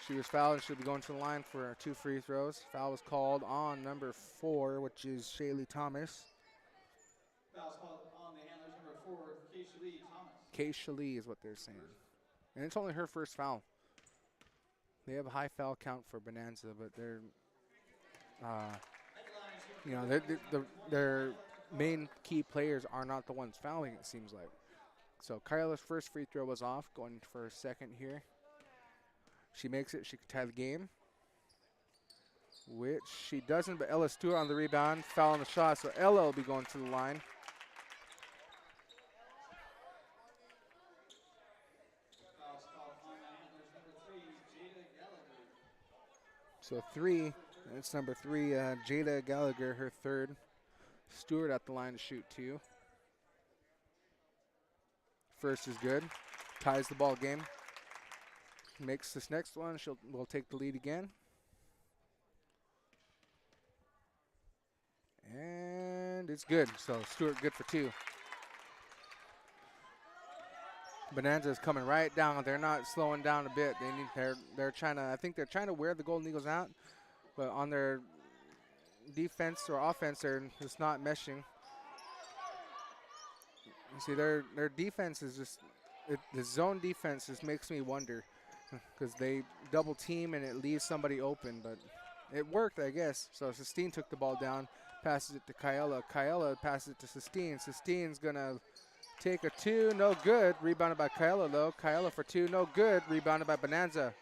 She was fouled and she'll be going to the line for 2 free throws. Foul was called on number 4, which is Shaylee Thomas. Foul was called on the Antlers, number 4, Keisha Thomas. Keisha Lee is what they're saying. And it's only her first foul. They have a high foul count for Bonanza, but they're their main key players are not the ones fouling, it seems like. So Kyla's first free throw was off, going for a second here. She makes it, she could tie the game. which she doesn't, but Ella Stewart on the rebound. Foul on the shot, so Ella will be going to the line. Fouls called on the Antlers. Number 3, Jada Gallagher. So 3, it's number 3, Jada Gallagher, her third. Stewart at the line to shoot 2. First is good. Ties the ball game. Makes this next one. Will take the lead again. And it's good. So Stewart good for 2. Bonanza is coming right down. They're not slowing down a bit. They're trying to. I think they're trying to wear the Golden Eagles out, but on their defense or offense, they're just not meshing. You see, their defense is just the zone defense just makes me wonder because they double team and it leaves somebody open, but it worked, I guess. So Sistine took the ball down, passes it to Kyella. Kyella passes it to Sistine. Sistine's gonna take a 2, no good. Rebounded by Kyella though. Kyella for 2, no good. Rebounded by Bonanza.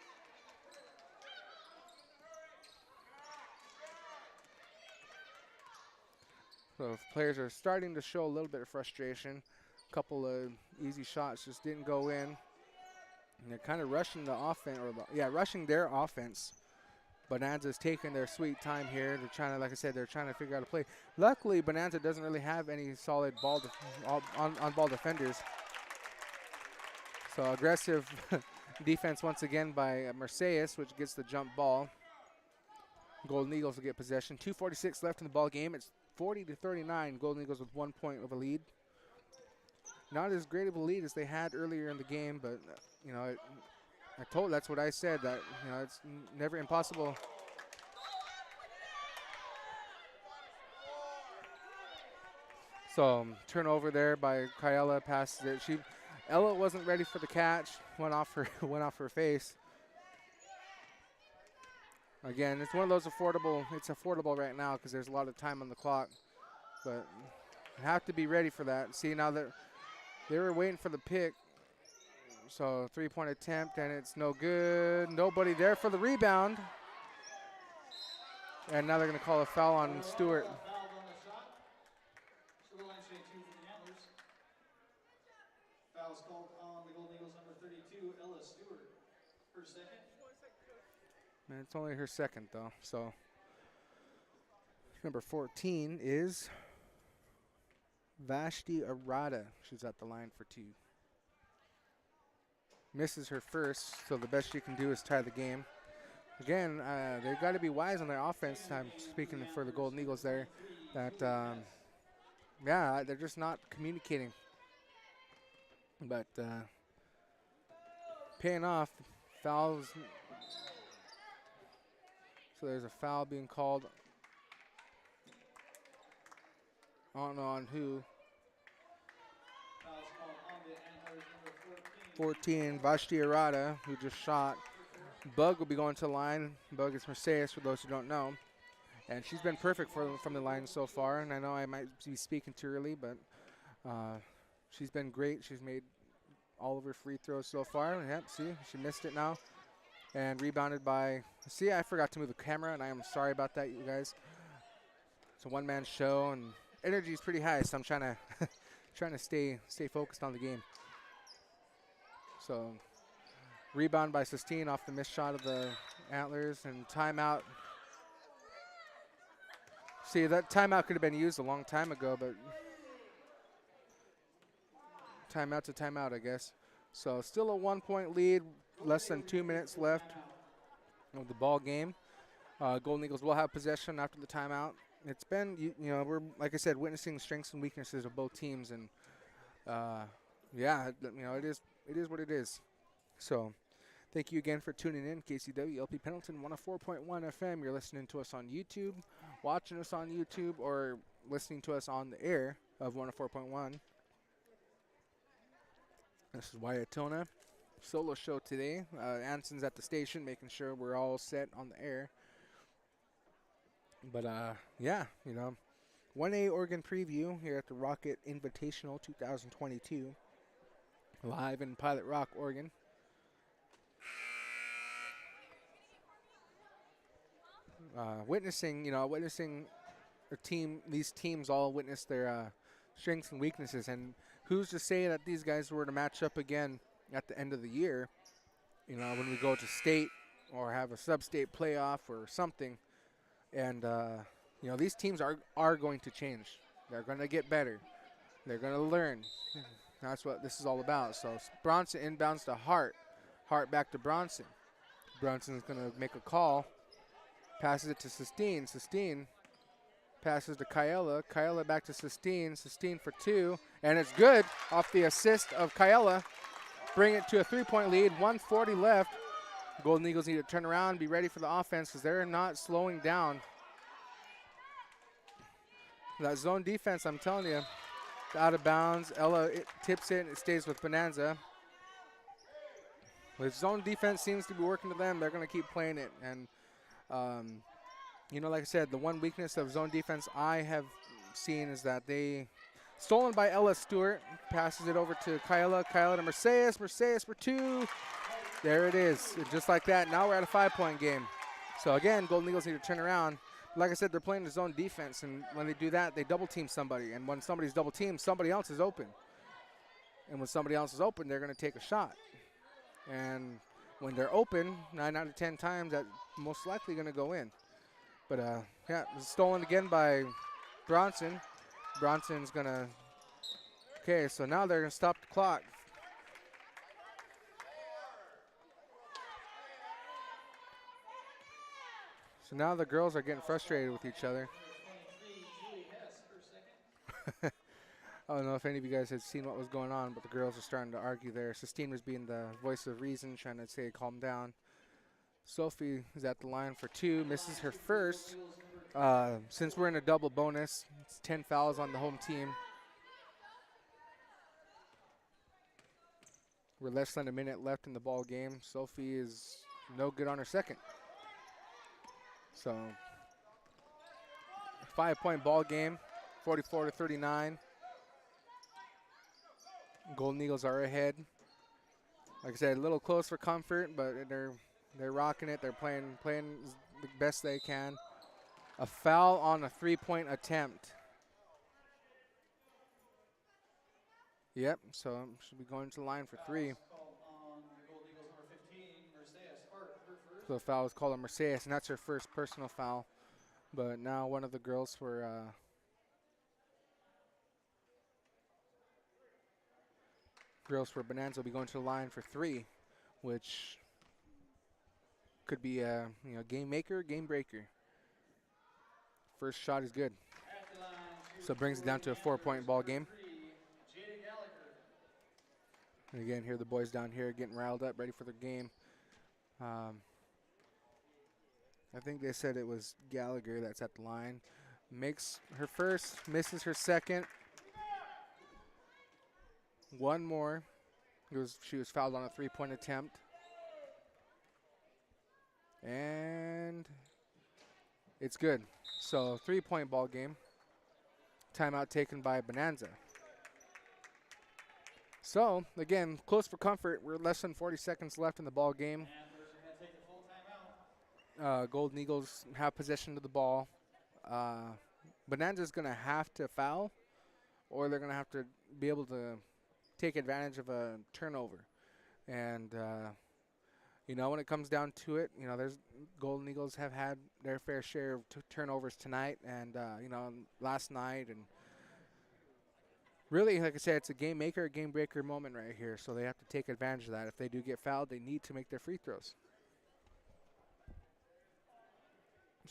So players are starting to show a little bit of frustration. A couple of easy shots just didn't go in. And they're kind of rushing the offense, rushing their offense. Bonanza's taking their sweet time here. They're trying to, like I said, they're trying to figure out a play. Luckily, Bonanza doesn't really have any solid on-ball defenders. So aggressive defense once again by Mercedes, which gets the jump ball. Golden Eagles will get possession. 2:46 left in the ball game. It's 40-39. Golden Eagles with 1 point of a lead. Not as great of a lead as they had earlier in the game, but you know, that's what I said, that you know it's never impossible. So turnover there by Kyella, passes it. Ella wasn't ready for the catch. Went off her face. Again, it's one of those affordable. It's affordable right now because there's a lot of time on the clock, but you have to be ready for that. See, now that they were waiting for the pick, so 3-point attempt and it's no good. Nobody there for the rebound, and now they're going to call a foul on Stewart. Fouled on the shot. So the line shade 2 for the Antlers. Fouls called on the Golden Eagles. Number 32, Ella Stewart. Her second. And it's only her second though. So number 14 is Varsity Arada. She's at the line for 2. Misses her first, so the best she can do is tie the game. Again, they've got to be wise on their offense. I'm speaking for the Golden Eagles there. That, they're just not communicating. But paying off. Fouls. So there's a foul being called. I don't know on who. Fouls called on the Antlers. Number 14, Varsity Arada, who just shot. Bug will be going to the line. Bug is Mercedes, for those who don't know. And she's been perfect from the line so far. And I know I might be speaking too early, but she's been great. She's made all of her free throws so far. Yep, see, she missed it now. And rebounded by, see, I forgot to move the camera, and I am sorry about that, you guys. It's a one-man show, and energy is pretty high, so I'm trying to stay focused on the game. So, rebound by Sistine off the missed shot of the Antlers, and timeout. See, that timeout could have been used a long time ago, but timeout to timeout, I guess. So, still a 1-point lead, less than 2 minutes left of the ball game. Golden Eagles will have possession after the timeout. It's been, you know, we're, like I said, witnessing strengths and weaknesses of both teams, and you know, it is what it is. So, thank you again for tuning in. KCW LP Pendleton 104.1 FM. You're listening to us on YouTube, watching us on YouTube, or listening to us on the air of 104.1. This is Wyatt Tona. Solo show today. Anson's at the station making sure we're all set on the air. But, you know, 1A Oregon preview here at the Rocket Invitational 2022. Live in Pilot Rock, Oregon. witnessing these teams all witness their strengths and weaknesses. And who's to say that these guys were to match up again at the end of the year, when we go to state or have a sub-state playoff or something. And, these teams are going to change. They're going to get better. They're going to learn. That's what this is all about. So Bronson inbounds to Hart. Hart back to Bronson. Bronson's going to make a call. Passes it to Sistine. Sistine passes to Kyella. Kyella back to Sistine. Sistine for two. And it's good off the assist of Kyella. Bring it to a three-point lead. 1:40 left. Golden Eagles need to turn around, be ready for the offense because they're not slowing down. That zone defense, I'm telling you, out of bounds. Ella tips it, and it stays with Bonanza. The zone defense seems to be working to them. They're going to keep playing it. And, like I said, the one weakness of zone defense I have seen is that stolen by Ella Stewart, passes it over to Kyella. Kyella to Mercedes. Mercedes for two. There it is. Just like that. Now we're at a 5-point game. So, again, Golden Eagles need to turn around. Like I said, they're playing the zone defense, and when they do that, they double-team somebody. And when somebody's double-teamed, somebody else is open. And when somebody else is open, they're going to take a shot. And when they're open, 9 out of 10 times, that's most likely going to go in. But, it's stolen again by Bronson. Bronson's going to – okay, so now they're going to stop the clock. So now the girls are getting frustrated with each other. I don't know if any of you guys had seen what was going on, but the girls are starting to argue there. Sistine was being the voice of reason, trying to say calm down. Sophie is at the line for two, misses her first. Since we're in a double bonus, it's 10 fouls on the home team. We're less than a minute left in the ball game. Sophie is no good on her second. So, 5-point ball game, 44-39. Golden Eagles are ahead. Like I said, a little close for comfort, but they're rocking it. They're playing the best they can. A foul on a three-point attempt. Yep, so should be going to the line for three. So the foul was called on Mercedes, and that's her first personal foul. But now one of the girls for Bonanza will be going to the line for three, which could be a game maker, game breaker. First shot is good. So it brings it down to a 4-point ball game. And again, here the boys down here getting riled up, ready for their game. I think they said it was Gallagher that's at the line. Makes her first, misses her second. One more. She was fouled on a three-point attempt. And it's good. So 3-point ball game. Timeout taken by Bonanza. So, again, close for comfort. We're less than 40 seconds left in the ball game. Golden Eagles have possession of the ball. Bonanza's going to have to foul, or they're going to have to be able to take advantage of a turnover. And, when it comes down to it, there's Golden Eagles have had their fair share of turnovers tonight and, last night. And really, like I said, it's a game maker, game breaker moment right here. So they have to take advantage of that. If they do get fouled, they need to make their free throws.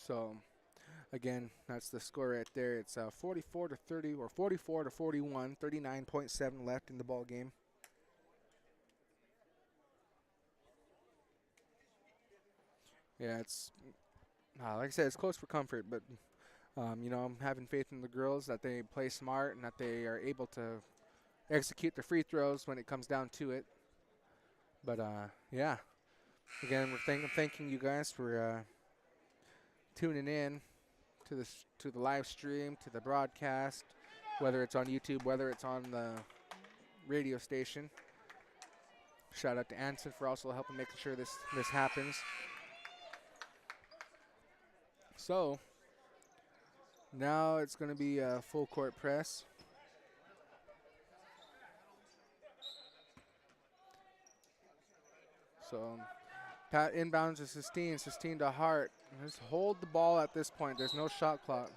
So, again, that's the score right there. It's 44-30 or 44-41, 39.7 left in the ball game. Yeah, it's like I said, it's close for comfort, but I'm having faith in the girls that they play smart and that they are able to execute the free throws when it comes down to it. But yeah, again, we're thanking you guys for tuning in to the live stream, to the broadcast, whether it's on YouTube, whether it's on the radio station. Shout out to Anson for also helping making sure this happens. So now it's going to be a full court press. So Pat inbounds to Sistine. Sistine to Hart. Just hold the ball at this point. There's no shot clock.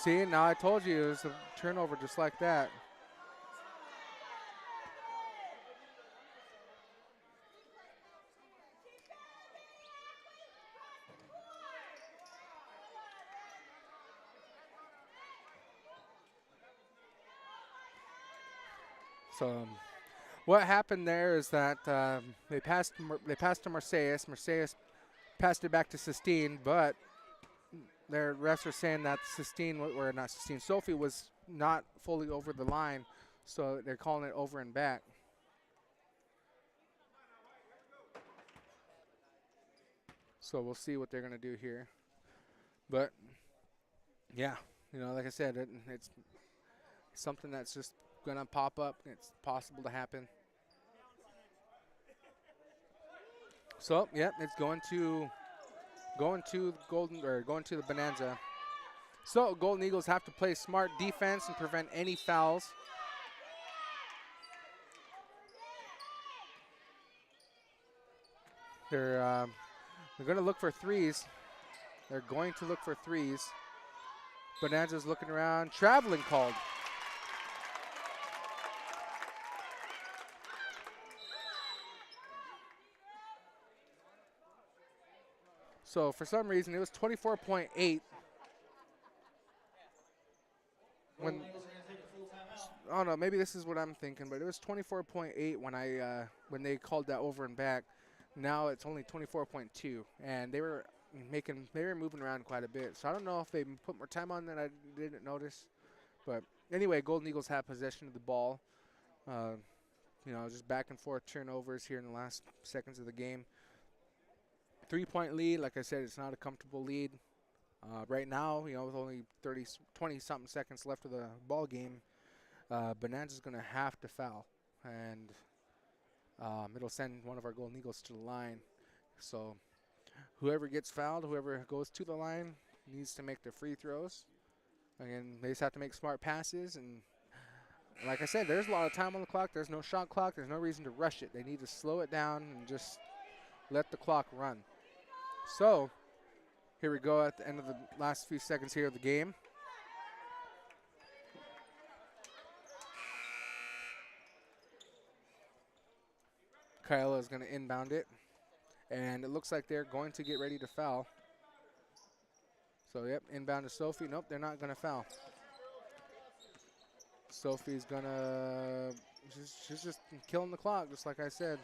See, now I told you it was a turnover just like that. So what happened there is that they passed to Mercedes. Mercedes passed it back to Sistine, but their refs are saying that Sophie was not fully over the line, so they're calling it over and back. So we'll see what they're going to do here. But, yeah, like I said, it's something that's just going to pop up. It's possible to happen. So, yeah, it's going to the Bonanza. So Golden Eagles have to play smart defense and prevent any fouls. They're going to look for threes. They're going to look for threes. Bonanza's looking around. Traveling called. So for some reason, it was 24.8. When, oh no, maybe this is what I'm thinking, but it was 24.8 when they called that over and back. Now it's only 24.2, and they were moving around quite a bit. So I don't know if they put more time on that I didn't notice, but anyway, Golden Eagles have possession of the ball. Just back and forth turnovers here in the last seconds of the game. 3-point lead, like I said, it's not a comfortable lead. Right now, with only 20-something seconds left of the ball game, Bonanza's going to have to foul. And it'll send one of our Golden Eagles to the line. So whoever gets fouled, whoever goes to the line, needs to make the free throws. Again, they just have to make smart passes. And like I said, there's a lot of time on the clock. There's no shot clock. There's no reason to rush it. They need to slow it down and just let the clock run. So here we go at the end of the last few seconds here of the game. Kyla is going to inbound it. And it looks like they're going to get ready to foul. So, yep, inbound to Sophie. Nope, they're not going to foul. Sophie's going to, she's just killing the clock, just like I said.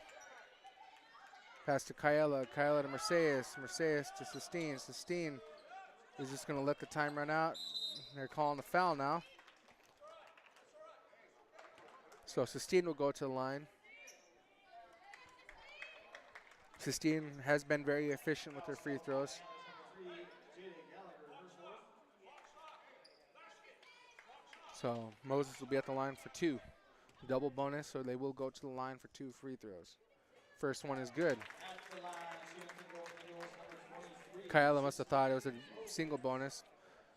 Pass to Kyla. Kyla to Mercedes. Mercedes to Sistine. Sistine is just going to let the time run out. They're calling the foul now. So Sistine will go to the line. Sistine has been very efficient with her free throws. So Moses will be at the line for 2. Double bonus, so they will go to the line for 2 free throws. First one is good. Kyla must have thought it was a single bonus,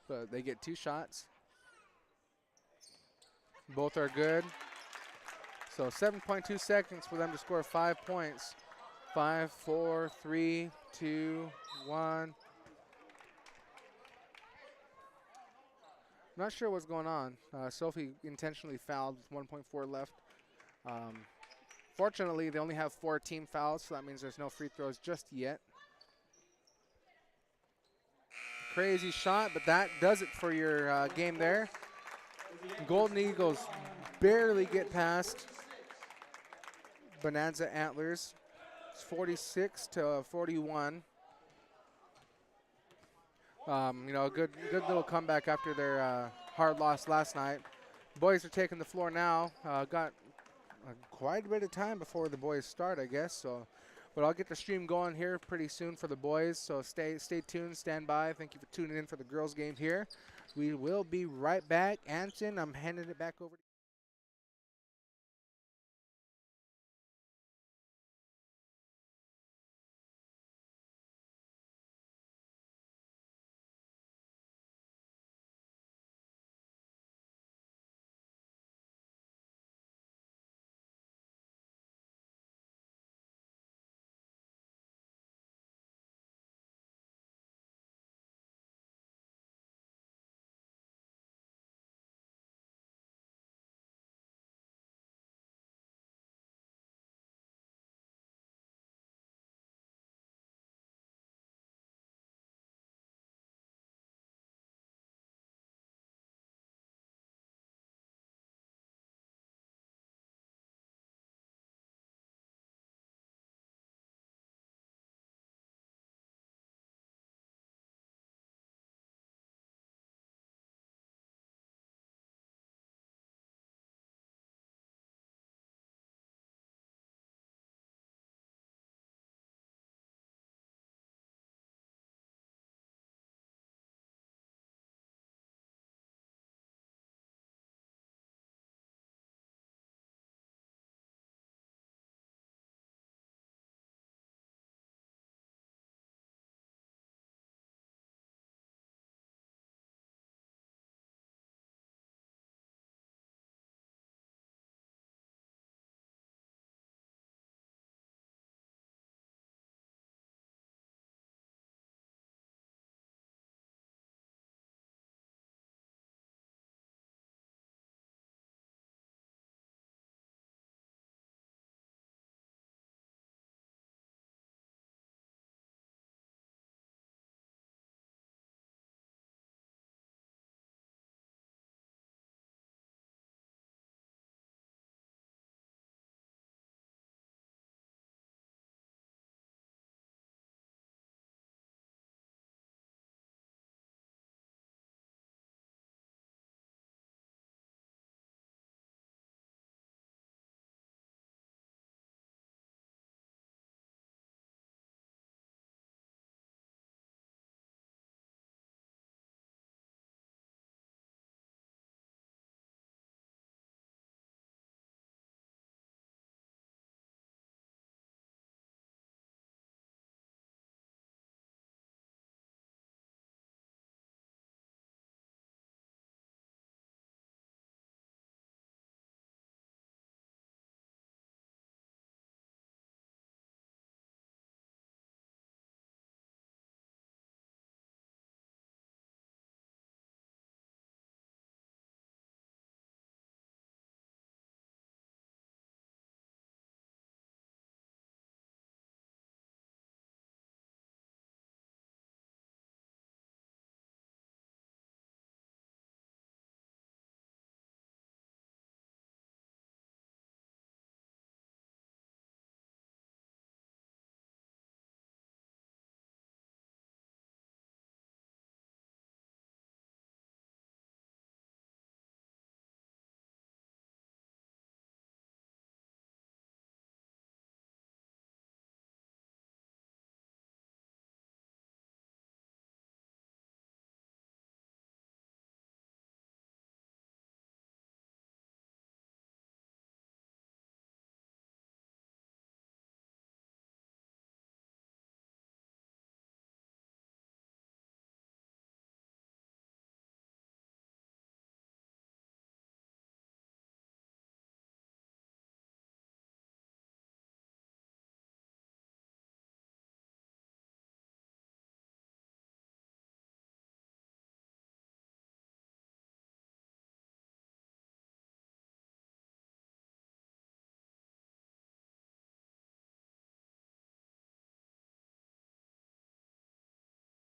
but they get 2 shots. Both are good. So 7.2 seconds for them to score 5 points. 5, 4, 3, 2, 1. Not sure what's going on. Sophie intentionally fouled with 1.4 left. Fortunately, they only have 4 team fouls, so that means there's no free throws just yet. Crazy shot, but that does it for your game there. Golden Eagles barely get past Bonanza Antlers. It's 46-41. A good little comeback after their hard loss last night. Boys are taking the floor now. Got quite a bit of time before the boys start, I guess. So, but I'll get the stream going here pretty soon for the boys. So stay tuned, stand by. Thank you for tuning in for the girls game here. We will be right back. Anson, I'm handing it back over to you.